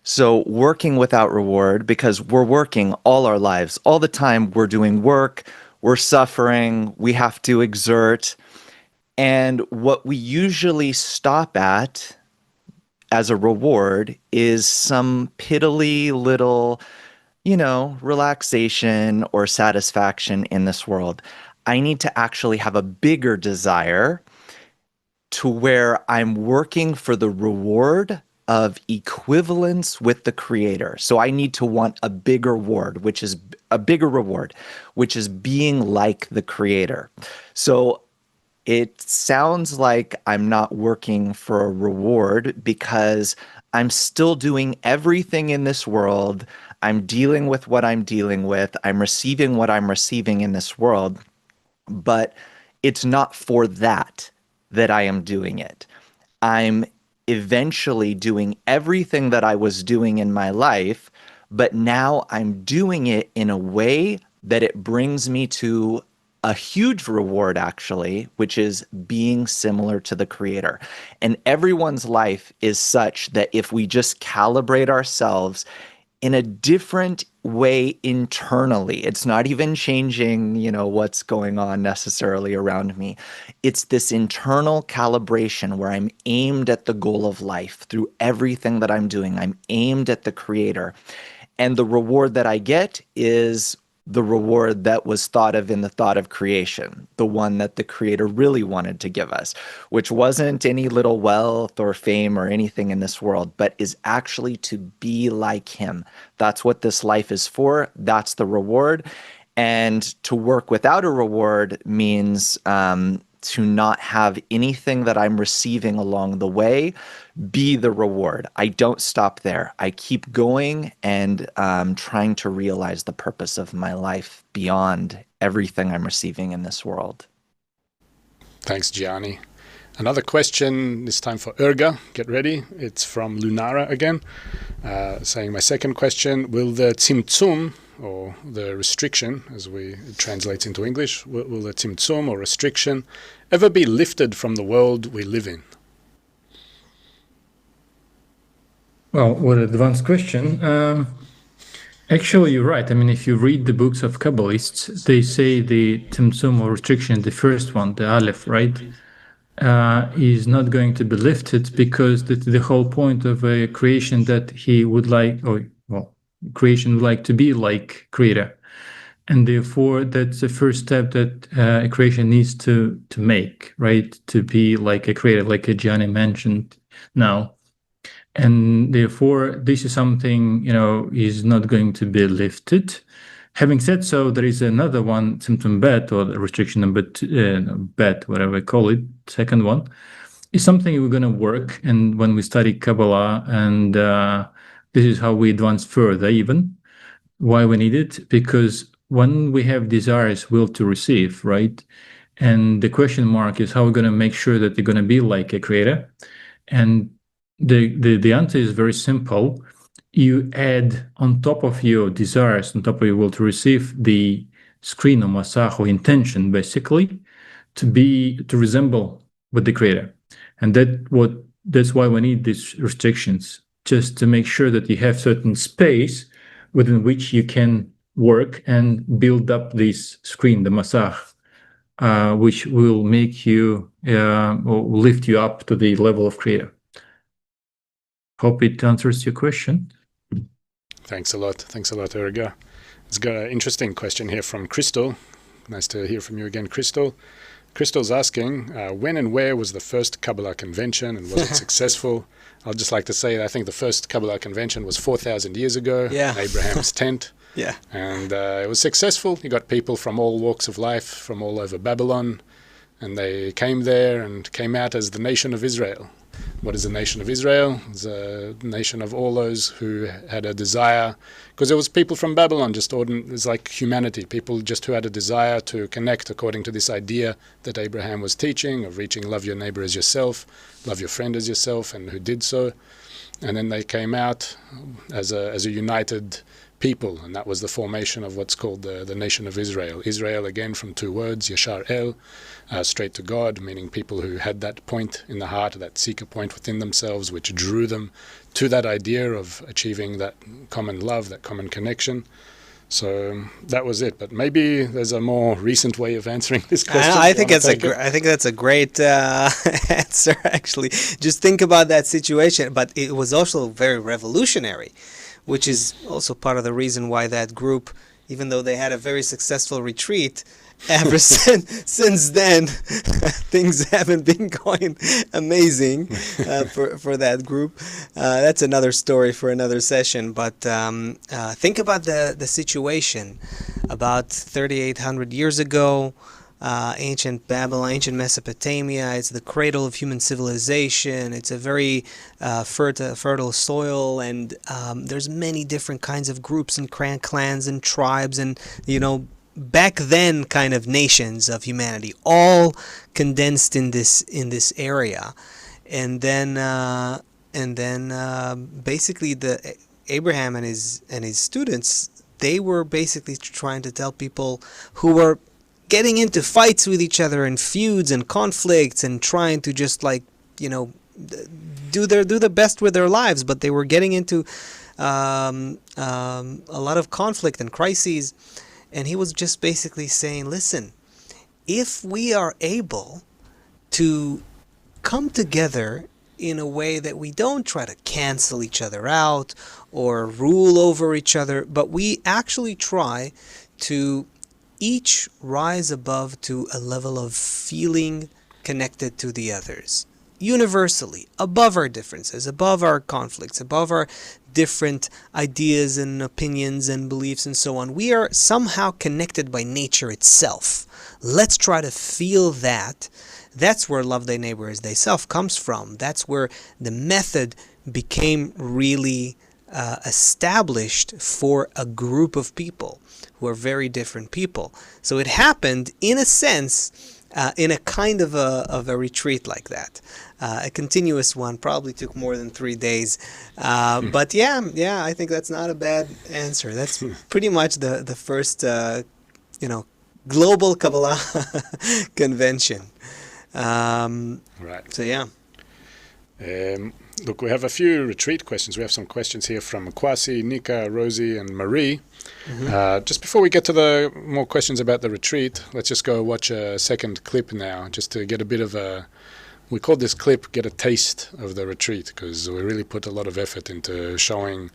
So working without reward, because we're working all our lives, all the time we're doing work, we're suffering, we have to exert. And what we usually stop at as a reward is some piddly little, relaxation or satisfaction in this world. I need to actually have a bigger desire to where I'm working for the reward of equivalence with the Creator. So I need to want a bigger reward, which is being like the Creator. So it sounds like I'm not working for a reward because I'm still doing everything in this world. I'm dealing with what I'm dealing with. I'm receiving what I'm receiving in this world. But it's not for that I am doing it. I'm eventually doing everything that I was doing in my life, but now I'm doing it in a way that it brings me to a huge reward, actually, which is being similar to the Creator. And everyone's life is such that if we just calibrate ourselves in a different way internally, it's not even changing, what's going on necessarily around me. It's this internal calibration where I'm aimed at the goal of life through everything that I'm doing. I'm aimed at the Creator. And the reward that I get is the reward that was thought of in the thought of creation, the one that the Creator really wanted to give us, which wasn't any little wealth or fame or anything in this world, but is actually to be like Him. That's what this life is for. That's the reward. And to work without a reward means to not have anything that I'm receiving along the way be the reward. I don't stop there. I keep going and trying to realize the purpose of my life beyond everything I'm receiving in this world. Thanks, Gianni. Another question, this time for Erga. Get ready. It's from Lunara again, saying, my second question, will the tzimtzum, or the restriction, as we translate into English, will the tzimtzum or restriction ever be lifted from the world we live in? Well, what an advanced question. Actually, you're right. I mean, if you read the books of Kabbalists, they say the tzimtzum or restriction, the first one, the Aleph, right, is not going to be lifted because the whole point of a creation that he would like, creation would like to be like Creator. And therefore, that's the first step that a creation needs to make, right? To be like a Creator, like Gianni mentioned now. And therefore, this is something, is not going to be lifted. Having said so, there is another one, symptom bet, or the restriction number bet, whatever I call it, second one, is something we're going to work. And when we study Kabbalah, and this is how we advance further even, why we need it, because when we have desires, will to receive, right? And the question mark is how we're going to make sure that they're going to be like a Creator. And the answer is very simple. You add on top of your desires, on top of your will to receive, the screen or masach or intention, basically, to resemble with the Creator. And that's why we need these restrictions, just to make sure that you have certain space within which you can work and build up this screen, the masach, which will make you or lift you up to the level of Creator. Hope it answers your question. Thanks a lot. Thanks a lot, Erga. It's got an interesting question here from Crystal. Nice to hear from you again, Crystal. Crystal's asking, when and where was the first Kabbalah convention, and was it successful? I'd just like to say that I think the first Kabbalah convention was 4,000 years ago in Abraham's tent. Yeah. And it was successful. You got people from all walks of life, from all over Babylon, and they came there and came out as the nation of Israel. What is the nation of Israel? It's a nation of all those who had a desire, because there was people from Babylon, it's like humanity, people just who had a desire to connect according to this idea that Abraham was teaching of reaching love your neighbor as yourself, love your friend as yourself, and who did so. And then they came out as a united people, and that was the formation of what's called the nation of Israel. Israel, again, from two words, Yashar El, straight to God, meaning people who had that point in the heart, that seeker point within themselves, which drew them to that idea of achieving that common love, that common connection. So that was it. But maybe there's a more recent way of answering this question. I think that's a great answer. Actually, just think about that situation. But it was also very revolutionary, which is also part of the reason why that group, even though they had a very successful retreat, ever since then, things haven't been going amazing for that group. That's another story for another session. But think about the situation about 3,800 years ago. Ancient Babylon, ancient Mesopotamia. It's the cradle of human civilization. It's a very fertile soil, and there's many different kinds of groups and clans and tribes, and back then kind of nations of humanity, all condensed in this area. And then basically the Abraham and his students, they were basically trying to tell people who were getting into fights with each other and feuds and conflicts and trying to just do their best with their lives, but they were getting into a lot of conflict and crises. And he was just basically saying, listen, if we are able to come together in a way that we don't try to cancel each other out or rule over each other, but we actually try to each rise above to a level of feeling connected to the others, universally, above our differences, above our conflicts, above our different ideas and opinions and beliefs and so on. We are somehow connected by nature itself. Let's try to feel that. That's where love thy neighbor as thyself comes from. That's where the method became really established for a group of people who are very different people. So it happened, in a sense, in a kind of a retreat like that. A continuous one, probably took more than 3 days. But yeah, I think that's not a bad answer. That's pretty much the first, global Kabbalah convention. Right. So yeah. Look, we have a few retreat questions. We have some questions here from Kwasi, Nika, Rosie, and Marie. Mm-hmm. Just before we get to the more questions about the retreat, let's just go watch a second clip now, just to get a bit of we called this clip Get a Taste of the Retreat, because we really put a lot of effort into showing,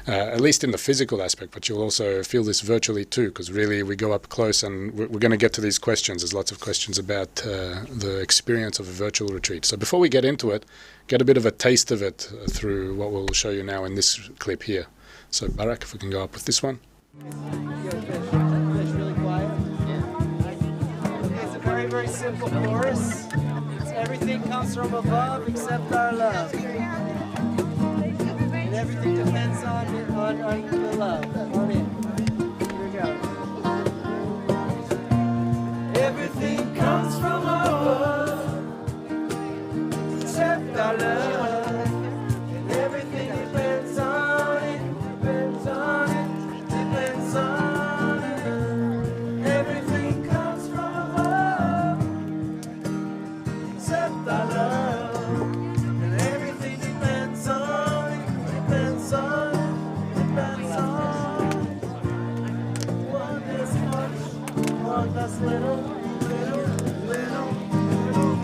at least in the physical aspect, but you'll also feel this virtually too, because really we go up close and we're going to get to these questions. There's lots of questions about the experience of a virtual retreat. So before we get into it, get a bit of a taste of it through what we'll show you now in this clip here. So Barak, if we can go up with this one. Really quiet. Okay, it's a very, very simple chorus. Everything comes from above except our love. And everything depends on the love, on it. Here we go. Everything comes from above except our love. And everything depends on it, depends on it, depends on it. Everything comes from above except our love. And everything depends on it, depends on it, depends on it. One is much, one that's little, little, little, little.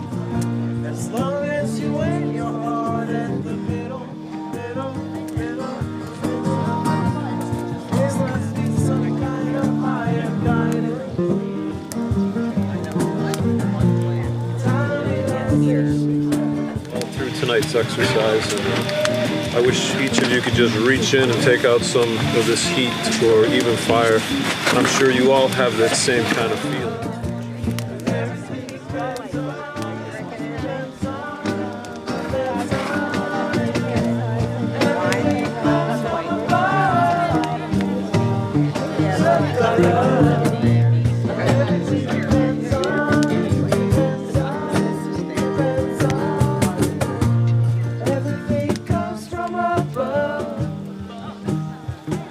As long as you weigh your heart in the middle, middle, middle, there must be some kind of higher guidance. All through tonight's exercise, and I wish each of you could just reach in and take out some of this heat or even fire. I'm sure you all have that same kind of feeling.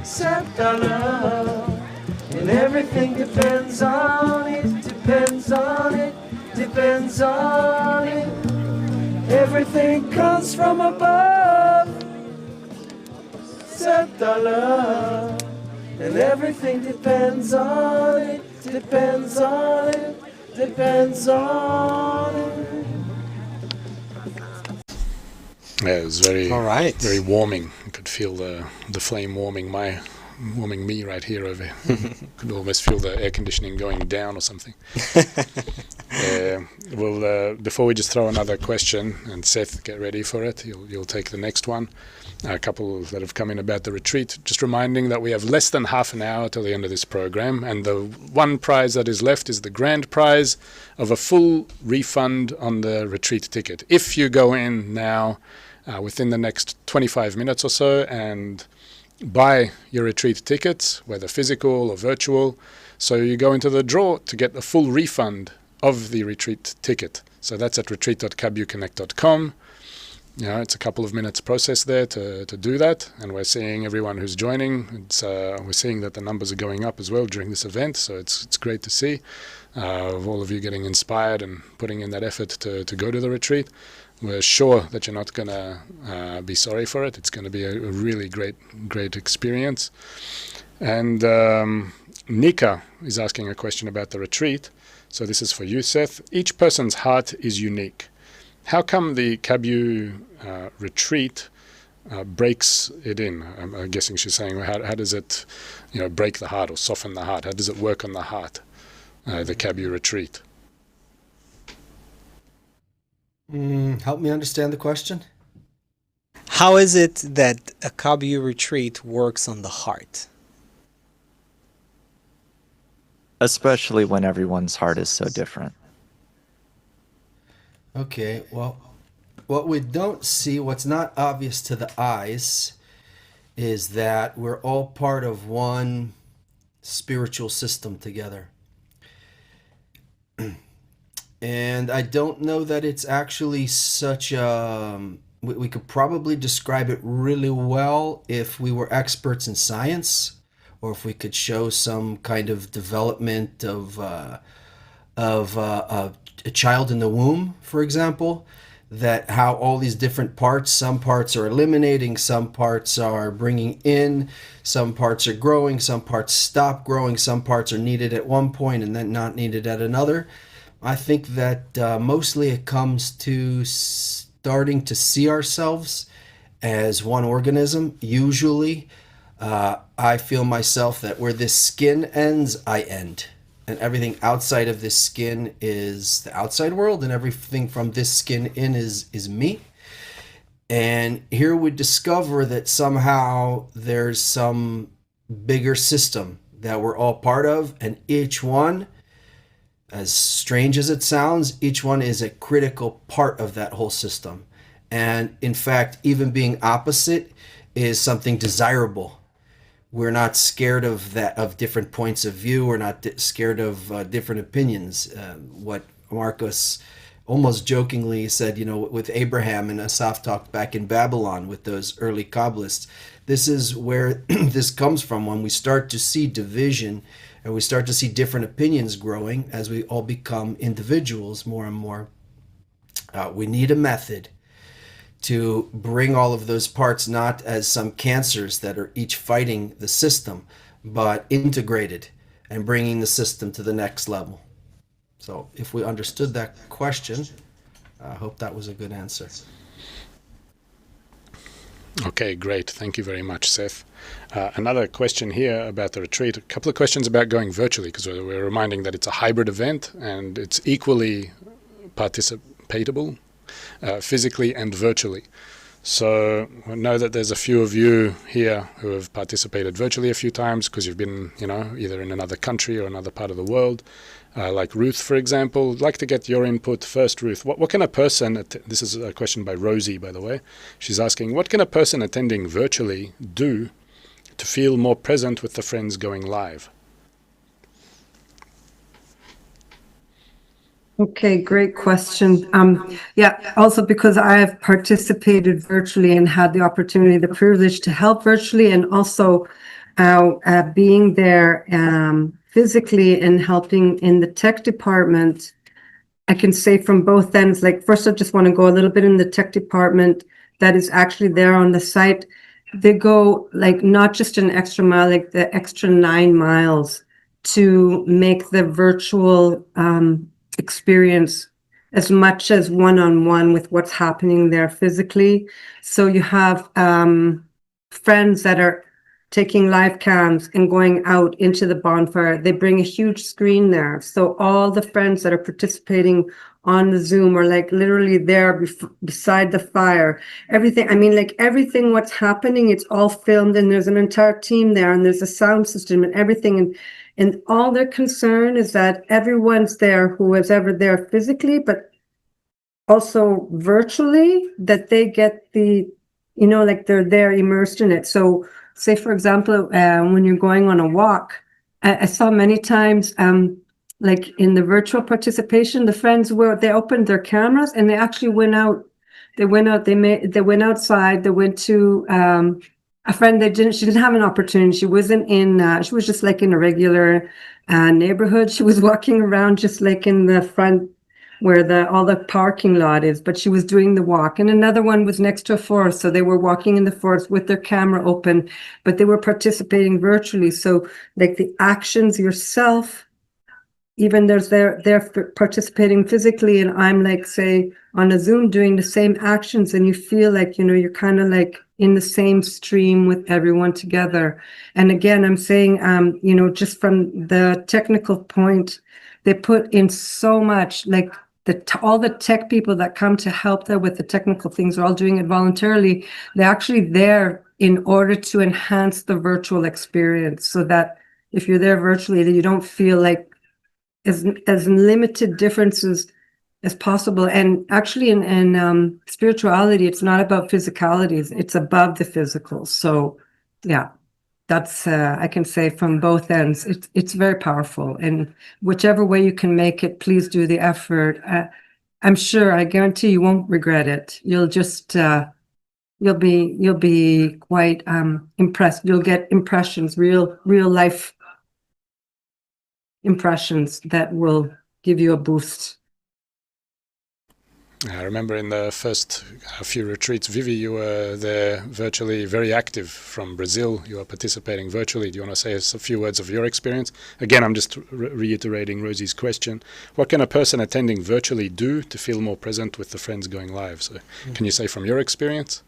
except our love. And everything depends on it, depends on it, depends on it. Everything comes from above, except our love. And everything depends on it, depends on it, depends on it. Yeah, it was very, All right. very warming. I could feel the flame warming me right here over here. Could almost feel the air conditioning going down or something. Well, before we just throw another question, and Seth, get ready for it. You'll take the next one. A couple that have come in about the retreat. Just reminding that we have less than half an hour till the end of this program, and the one prize that is left is the grand prize of a full refund on the retreat ticket. If you go in now within the next 25 minutes or so and buy your retreat tickets, whether physical or virtual, so you go into the draw to get a full refund of the retreat ticket. So that's at retreat.kabuconnect.com. You know, it's a couple of minutes process there to do that, and we're seeing everyone who's joining. We're seeing that the numbers are going up as well during this event, so it's great to see all of you getting inspired and putting in that effort to go to the retreat. We're sure that you're not going to be sorry for it. It's going to be a really great experience. And Nika is asking a question about the retreat. So this is for you, Seth. Each person's heart is unique. How come the KabU retreat breaks it in? I'm guessing she's saying, how does it, break the heart or soften the heart? How does it work on the heart, the KabU retreat? Help me understand the question. How is it that a KabU retreat works on the heart? Especially when everyone's heart is so different. Okay, well, what we don't see, what's not obvious to the eyes, is that we're all part of one spiritual system together. And I don't know that it's actually such a... We could probably describe it really well if we were experts in science, or if we could show some kind of development of a child in the womb, for example, that how all these different parts, some parts are eliminating, some parts are bringing in, some parts are growing, some parts stop growing, some parts are needed at one point and then not needed at another. I think that mostly it comes to starting to see ourselves as one organism. Usually, I feel myself that where this skin ends, I end. And everything outside of this skin is the outside world, and everything from this skin in is me. And here we discover that somehow there's some bigger system that we're all part of, and each one, as strange as it sounds, each one is a critical part of that whole system. And in fact, even being opposite is something desirable. We're not scared of that, of different points of view. We're not scared of different opinions. What Marcus almost jokingly said, with Abraham and Asaph talk back in Babylon with those early Kabbalists, this is where this comes from. When we start to see division and we start to see different opinions growing as we all become individuals more and more, we need a method to bring all of those parts not as some cancers that are each fighting the system, but integrated and bringing the system to the next level. So if we understood that question, I hope that was a good answer. Okay, great. Thank you very much, Seth. Another question here about the retreat. A couple of questions about going virtually, because we're reminding that it's a hybrid event and it's equally participatable. Physically and virtually. So I know that there's a few of you here who have participated virtually a few times because you've been, either in another country or another part of the world. Like Ruth, for example. I'd like to get your input first, Ruth. What can a person, this is a question by Rosie, by the way. She's asking, what can a person attending virtually do to feel more present with the friends going live? Okay, great question. Also because I have participated virtually and had the opportunity, the privilege to help virtually, and also how being there physically and helping in the tech department, I can say from both ends, like first I just want to go a little bit in the tech department that is actually there on the site. They go like not just an extra mile, like the extra 9 miles to make the virtual experience as much as one-on-one with what's happening there physically. So you have friends that are taking live cams and going out into the bonfire. They bring a huge screen there. So all the friends that are participating on the Zoom are like literally there beside the fire. Everything, I mean, like everything what's happening, it's all filmed, and there's an entire team there, and there's a sound system and everything. And all their concern is that everyone's there who was ever there physically, but also virtually, that they get the, you know, like they're there immersed in it. So say, for example, when you're going on a walk, I saw many times, like in the virtual participation, the friends they opened their cameras and they actually went out. They went outside. They went to a friend. She didn't have an opportunity. She wasn't in. She was just like in a regular neighborhood. She was walking around just like in the front where all the parking lot is, but she was doing the walk. And another one was next to a forest, so they were walking in the forest with their camera open, but they were participating virtually. So like the actions yourself, even they're participating physically, and I'm like, say, on a Zoom doing the same actions, and you feel like, you know, you're kind of like in the same stream with everyone together. And again, I'm saying, you know, just from the technical point, they put in so much, like all the tech people that come to help them with the technical things are all doing it voluntarily. They're actually there in order to enhance the virtual experience, so that if you're there virtually, that you don't feel like as limited differences as possible. And actually in spirituality, it's not about physicalities, it's above the physical. So yeah, that's I can say from both ends, it's very powerful. And whichever way you can make it, please do the effort. I'm sure, I guarantee you won't regret it. You'll just you'll be quite impressed. You'll get impressions, real life impressions that will give you a boost. I remember in the first few retreats, Vivi, you were there virtually very active from Brazil. You were participating virtually. Do you want to say a few words of your experience? Again, I'm just reiterating Rosie's question. What can a person attending virtually do to feel more present with the friends going live? So can you say from your experience?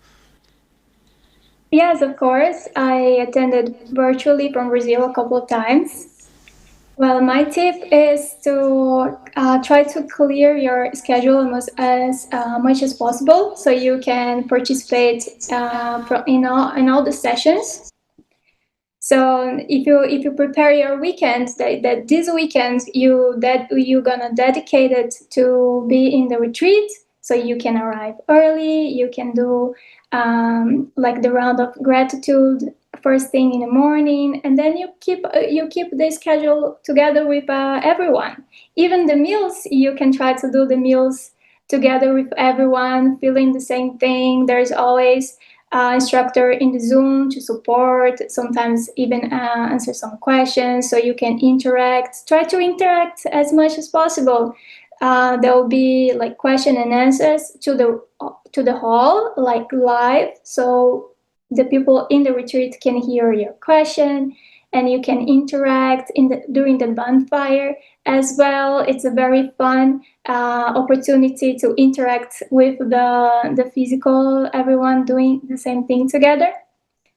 Yes, of course. I attended virtually from Brazil a couple of times. Well, my tip is to try to clear your schedule as much as possible, so you can participate in all the sessions. So if you prepare your weekends, that this weekend you're gonna dedicate it to be in the retreat, so you can arrive early. You can do like the round of gratitude first thing in the morning, and then you keep the schedule together with everyone. Even the meals, you can try to do the meals together with everyone, feeling the same thing. There's always instructor in the Zoom to support, sometimes even answer some questions, so you can interact. Try to interact as much as possible. There will be like question and answers to the hall, like live, so the people in the retreat can hear your question, and you can interact during the bonfire as well. It's a very fun opportunity to interact with the physical, everyone doing the same thing together.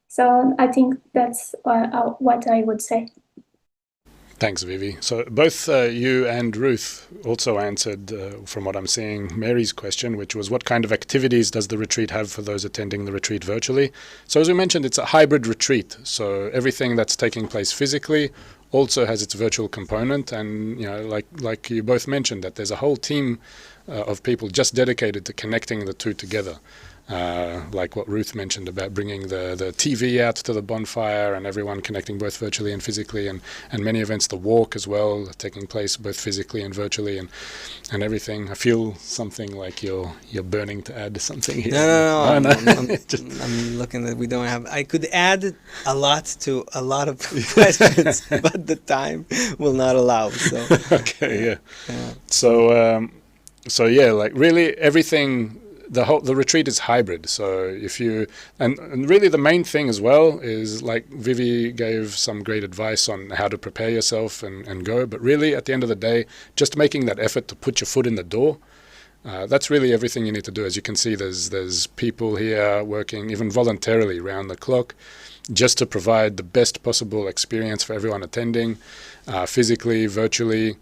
So I think that's what I would say. Thanks, Vivi. So both you and Ruth also answered, from what I'm seeing, Mary's question, which was what kind of activities does the retreat have for those attending the retreat virtually? So as we mentioned, it's a hybrid retreat. So everything that's taking place physically also has its virtual component. And, you know, like you both mentioned, that there's a whole team of people just dedicated to connecting the two together. like what Ruth mentioned about bringing the TV out to the bonfire and everyone connecting both virtually and physically, and many events, the walk as well, taking place both physically and virtually, and everything. I feel something like you're burning to add something here. No. Oh, no. I'm looking that we don't have. I could add a lot to a lot of questions, but the time will not allow. So okay, yeah. So yeah, like really everything. The retreat is hybrid. So if you and really the main thing as well is, like Vivi gave some great advice on how to prepare yourself and go. But really at the end of the day, just making that effort to put your foot in the door. That's really everything you need to do. As you can see, there's people here working even voluntarily round the clock, just to provide the best possible experience for everyone attending, physically, virtually.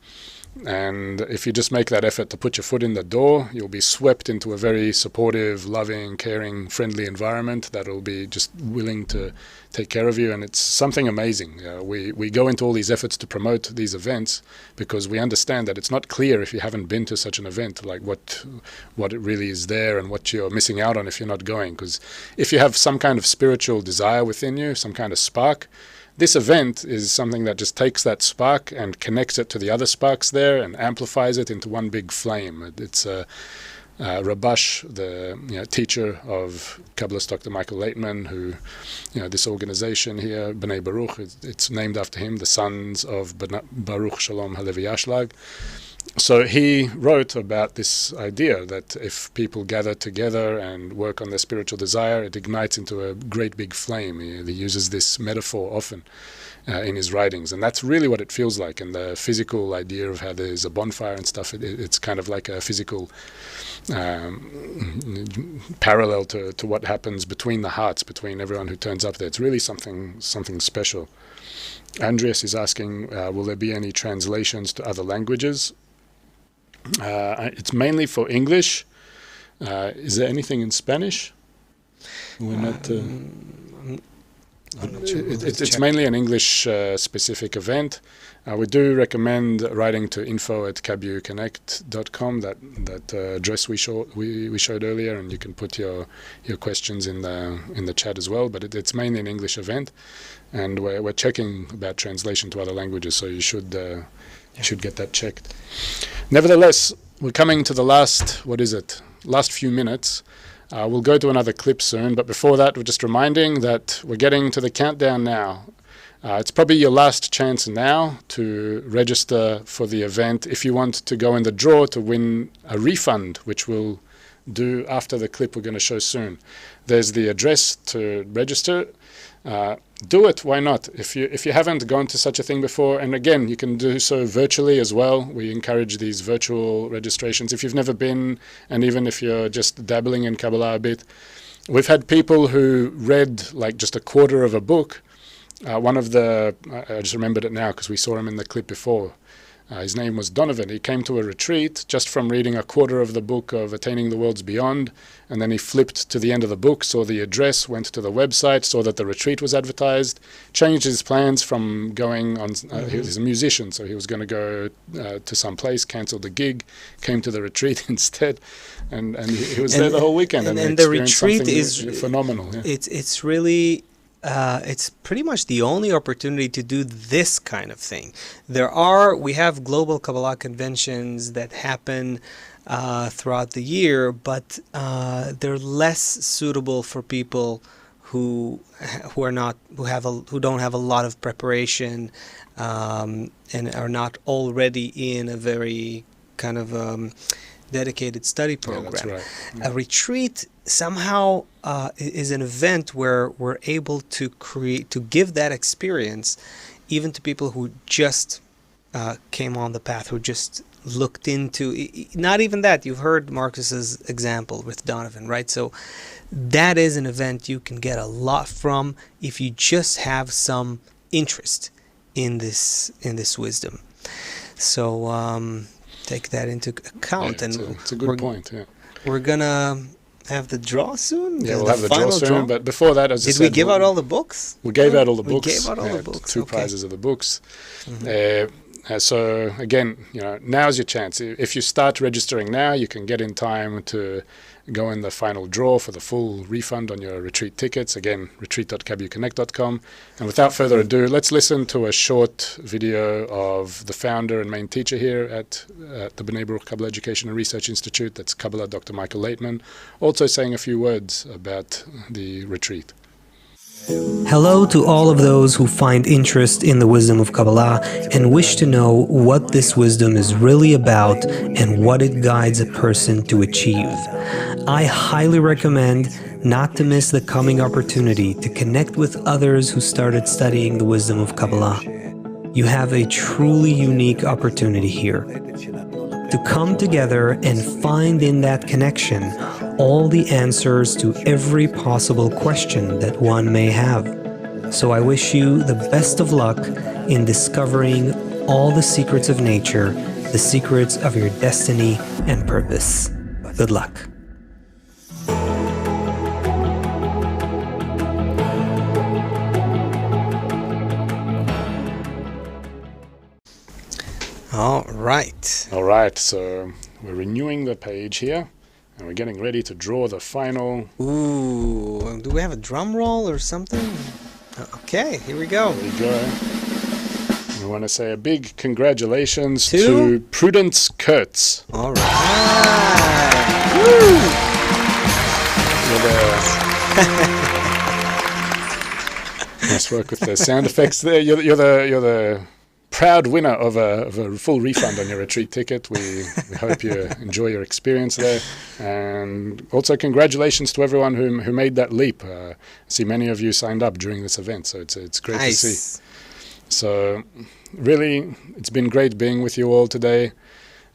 And if you just make that effort to put your foot in the door, you'll be swept into a very supportive, loving, caring, friendly environment that will be just willing to take care of you. And it's something amazing. We go into all these efforts to promote these events because we understand that it's not clear if you haven't been to such an event, like what it really is there and what you're missing out on if you're not going. Because if you have some kind of spiritual desire within you, some kind of spark, this event is something that just takes that spark and connects it to the other sparks there and amplifies it into one big flame. It's Rabash, the teacher of Kabbalist Dr. Michael Laitman, who, this organization here, B'nai Baruch, it's named after him, the sons of Baruch Shalom Halevi Ashlag. So he wrote about this idea that if people gather together and work on their spiritual desire, it ignites into a great big flame. He uses this metaphor often in his writings, and that's really what it feels like. And the physical idea of how there's a bonfire and stuff, it's kind of like a physical parallel to what happens between the hearts, between everyone who turns up there. It's really something special. Andreas is asking, will there be any translations to other languages? It's mainly for English. Is there anything in Spanish? We're not. It's mainly an English specific event. We do recommend writing to info@kabuconnect.com, that address we showed earlier, and you can put your questions in the chat as well. But it's mainly an English event, and we're checking about translation to other languages, so you should get that checked. Nevertheless, we're coming to the last few minutes. We'll go to another clip soon, but before that, we're just reminding that we're getting to the countdown now. It's probably your last chance now to register for the event if you want to go in the draw to win a refund, which we'll do after the clip we're going to show soon. There's the address to register. Do it, why not? If you haven't gone to such a thing before, and again, you can do so virtually as well. We encourage these virtual registrations. If you've never been, and even if you're just dabbling in Kabbalah a bit, we've had people who read like just a quarter of a book. I just remembered it now because we saw him in the clip before. His name was Donovan. He came to a retreat just from reading a quarter of the book of Attaining the Worlds Beyond, and then he flipped to the end of the book, saw the address, went to the website, saw that the retreat was advertised, changed his plans from going on. He's a musician, so he was going to go to some place, cancelled the gig, came to the retreat instead, and he was there the whole weekend. And the retreat is phenomenal. Yeah. It's really. It's pretty much the only opportunity to do this kind of thing. We have global Kabbalah conventions that happen throughout the year, but they're less suitable for people who don't have a lot of preparation and are not already in a very kind of dedicated study program. Yeah, that's right. Yeah. A retreat somehow is an event where we're able to give that experience even to people who just came on the path, who just looked into, not even that, you've heard Marcus's example with Donovan, right? So that is an event you can get a lot from if you just have some interest in this wisdom. So take that into account. Yeah, it's a good point. Yeah, we're gonna have the draw soon. Yeah, we'll have the draw soon. But before that, as I said, we give out all the books? We gave out all the books. We gave out all the books. Two prizes of the books. So again, now's your chance. If you start registering now, you can get in time to go in the final draw for the full refund on your retreat tickets. Again, retreat.kabuconnect.com. And without further ado, let's listen to a short video of the founder and main teacher here at the B'nai Baruch Kabbalah Education and Research Institute, that's Kabbalah, Dr. Michael Laitman, also saying a few words about the retreat. Hello to all of those who find interest in the wisdom of Kabbalah and wish to know what this wisdom is really about and what it guides a person to achieve. I highly recommend not to miss the coming opportunity to connect with others who started studying the wisdom of Kabbalah. You have a truly unique opportunity here to come together and find in that connection all the answers to every possible question that one may have. So I wish you the best of luck in discovering all the secrets of nature, the secrets of your destiny and purpose. Good luck. All right, so we're renewing the page here, and we're getting ready to draw the final. Ooh, do we have a drum roll or something? Okay, here we go. There you go. We want to say a big congratulations to Prudence Kurtz. All right. Woo! Nice work with the sound effects there. You're the proud winner of a full refund on your retreat ticket. We hope you enjoy your experience there. And also congratulations to everyone who made that leap. I see many of you signed up during this event, so it's great to see. So really, it's been great being with you all today.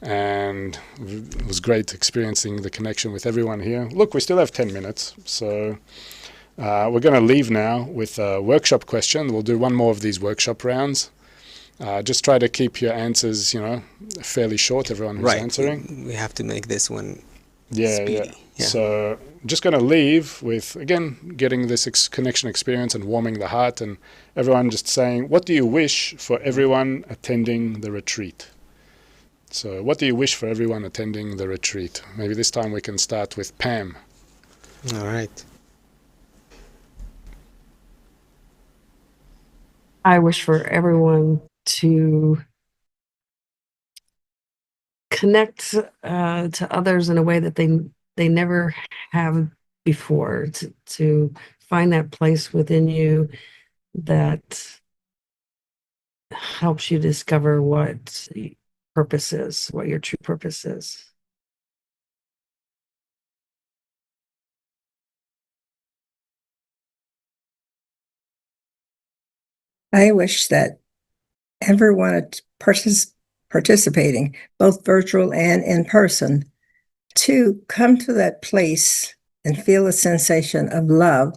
And it was great experiencing the connection with everyone here. Look, we still have 10 minutes, so we're going to leave now with a workshop question. We'll do one more of these workshop rounds. Just try to keep your answers, fairly short, everyone who's answering. We have to make this one speedy. Yeah. So just going to leave with, again, getting this connection experience and warming the heart, and everyone just saying, what do you wish for everyone attending the retreat? So what do you wish for everyone attending the retreat? Maybe this time we can start with Pam. All right. I wish for everyone to connect to others in a way that they never have before, to find that place within you that helps you discover what purpose is, what your true purpose is. I wish that everyone participating, both virtual and in person, to come to that place and feel a sensation of love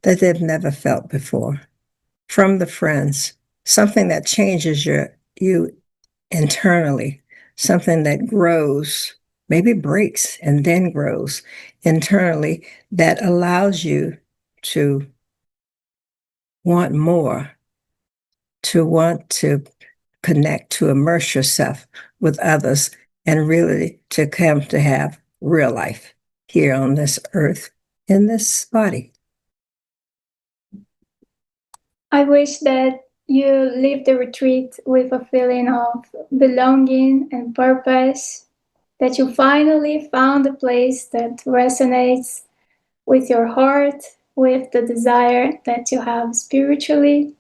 that they've never felt before from the friends, something that changes you internally, something that grows, maybe breaks and then grows internally, that allows you to want more, to want to connect, to immerse yourself with others, and really to come to have real life here on this earth, in this body. I wish that you leave the retreat with a feeling of belonging and purpose, that you finally found a place that resonates with your heart, with the desire that you have spiritually,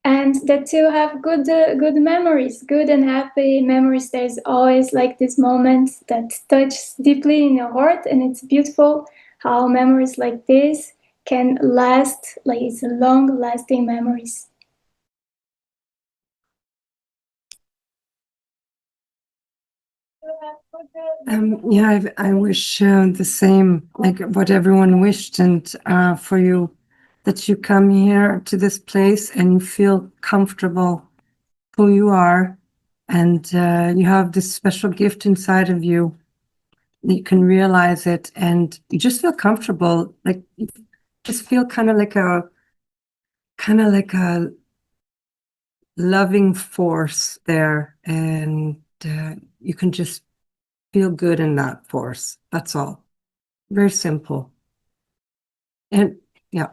and that you have good memories, good and happy memories. There's always like this moment that touches deeply in your heart, and it's beautiful how memories like this can last, like it's long-lasting memories. I wish the same, like what everyone wished, and for you, that you come here to this place and you feel comfortable who you are, and you have this special gift inside of you. You can realize it, and you just feel comfortable, like you just feel kind of like a loving force there, and you can just feel good in that force. That's all. Very simple. And yeah.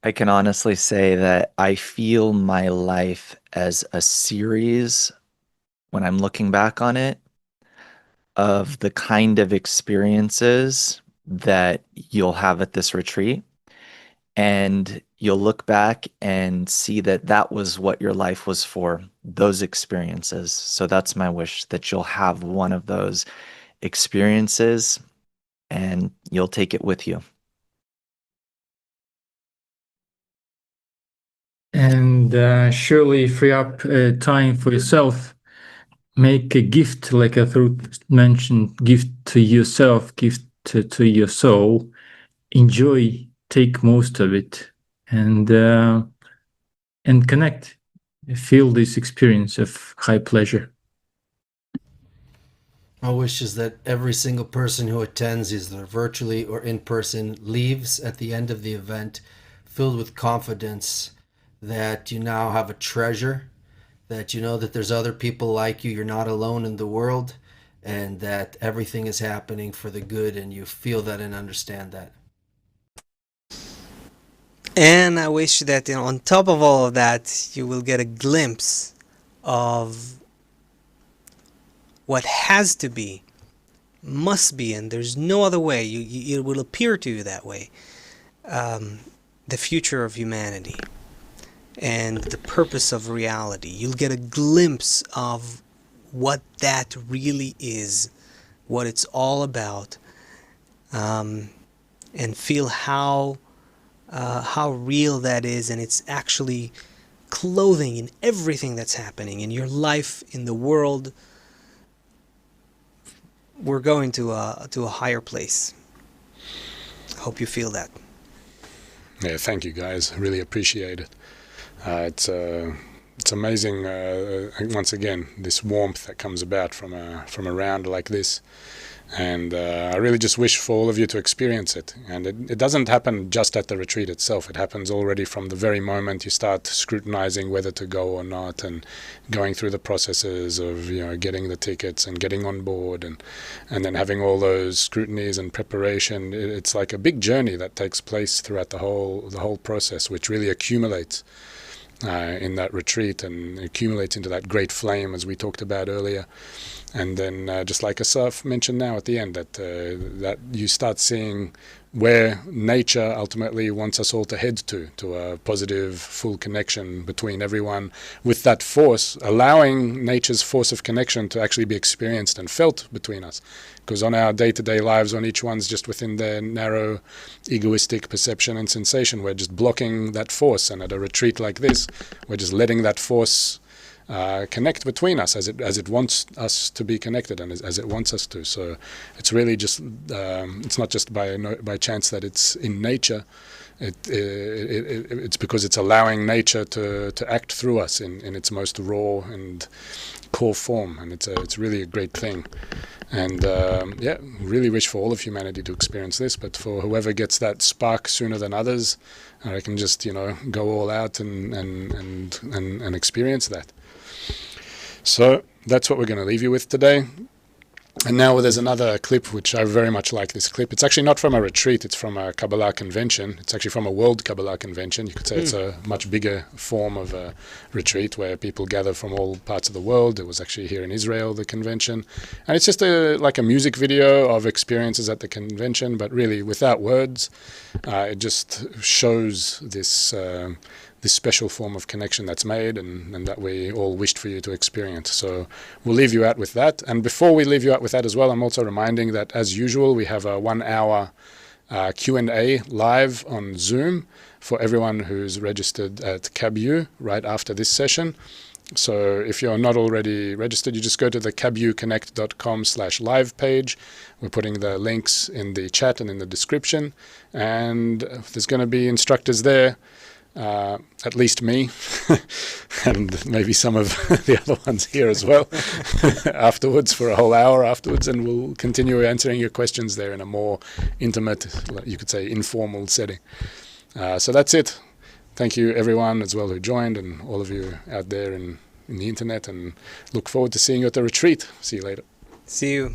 I can honestly say that I feel my life as a series, when I'm looking back on it, of the kind of experiences that you'll have at this retreat. And you'll look back and see that that was what your life was for, those experiences. So that's my wish, that you'll have one of those experiences and you'll take it with you. And surely free up time for yourself. Make a gift, like I mentioned, gift to yourself, gift to your soul. Enjoy, take most of it, and connect. Feel this experience of high pleasure. My wish is that every single person who attends, either virtually or in person, leaves at the end of the event filled with confidence that you now have a treasure, that you know that there's other people like you, you're not alone in the world, and that everything is happening for the good, and you feel that and understand that. And I wish that, you know, on top of all of that, you will get a glimpse of what has to be, must be, and there's no other way. It will appear to you that way. The future of humanity and the purpose of reality. You'll get a glimpse of what that really is, what it's all about, and feel how real that is, and it's actually clothing in everything that's happening in your life, in the world. We're going to a higher place. I hope you feel that. Yeah, thank you guys. I really appreciate it. It's amazing. Once again, this warmth that comes about from a round like this. And I really just wish for all of you to experience it. And it doesn't happen just at the retreat itself. It happens already from the very moment you start scrutinizing whether to go or not, and going through the processes of, you know, getting the tickets and getting on board, and then having all those scrutinies and preparation. It's like a big journey that takes place throughout the whole process, which really accumulates in that retreat and accumulates into that great flame, as we talked about earlier. And then, just like Asaf mentioned now at the end, that you start seeing where nature ultimately wants us all to head to a positive, full connection between everyone, with that force, allowing nature's force of connection to actually be experienced and felt between us. Because on our day-to-day lives, when each one's just within their narrow, egoistic perception and sensation, we're just blocking that force. And at a retreat like this, we're just letting that force connect between us as it wants us to be connected, and as it wants us to. So it's really just it's not just by chance that it's in nature. It's because it's allowing nature to act through us in its most raw and core form, and it's really a great thing. And yeah, really wish for all of humanity to experience this, but for whoever gets that spark sooner than others, I reckon just, you know, go all out and experience that. So that's what we're going to leave you with today. And now there's another clip which I very much like. This clip, it's actually not from a retreat, it's from a Kabbalah convention. It's actually from a World Kabbalah convention. You could say it's a much bigger form of a retreat where people gather from all parts of the world. It was actually here in Israel, the convention. And it's just like a music video of experiences at the convention, but really without words. It just shows this special form of connection that's made, and that we all wished for you to experience. So we'll leave you out with that. And before we leave you out with that as well, I'm also reminding that, as usual, we have a 1 hour Q&A live on Zoom for everyone who's registered at KabU right after this session. So if you're not already registered, you just go to the KabUconnect.com/live page. We're putting the links in the chat and in the description. And there's going to be instructors there, at least me, and maybe some of the other ones here as well, afterwards, for a whole hour afterwards, and we'll continue answering your questions there in a more intimate, you could say, informal setting. So that's it. thank you everyone as well who joined, and all of you out there in the internet, and look forward to seeing you at the retreat. See you later. See you.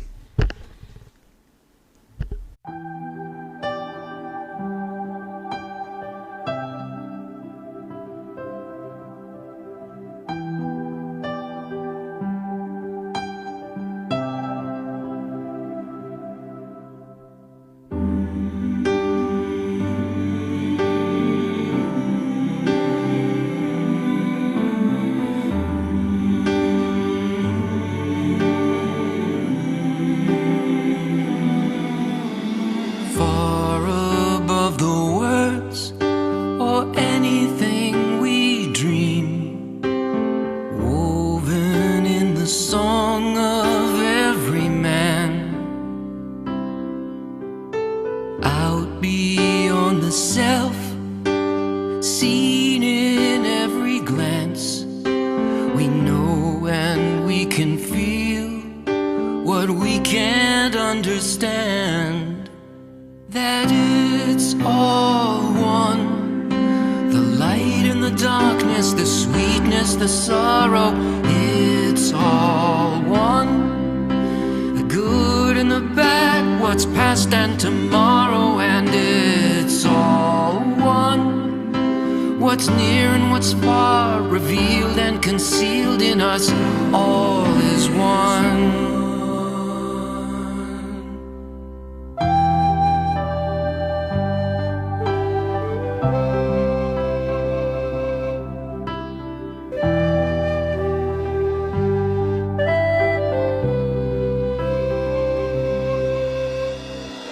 What's near and what's far, revealed and concealed in us, all is one.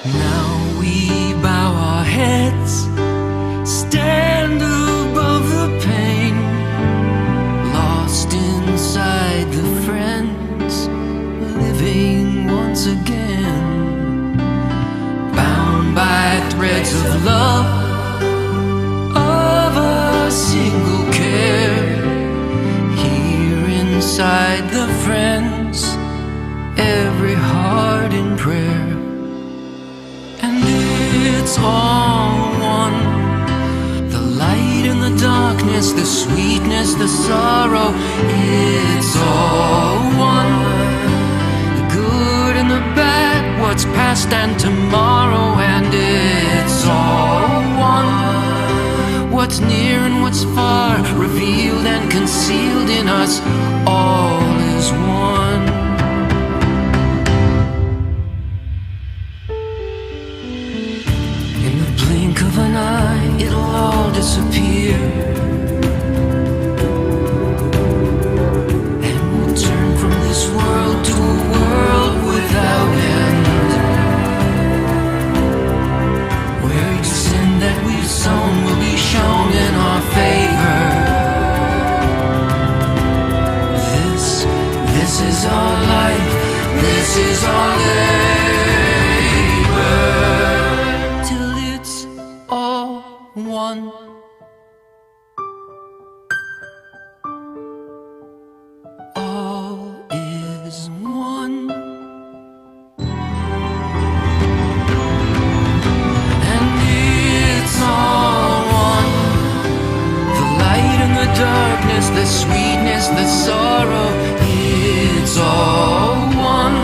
Now we bow our heads, stand above the pain, lost inside the friends, living once again, bound by threads of love, of a single care, here inside the friends, every heart in prayer. It's all one. The light and the darkness, the sweetness, the sorrow, it's all one. The good and the bad, what's past and tomorrow, and it's all one. What's near and what's far, revealed and concealed in us, all is one. Blink of an eye, it'll all disappear, and we'll turn from this world to a world without end, where each sin that we've sown will be shown in our favor. This is our life, this is our labor, till it's all one. All is one. And it's all one. The light and the darkness, the sweetness, the sorrow, it's all one.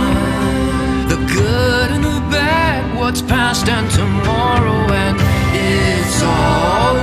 The good and the bad, what's past and tomorrow, and it's all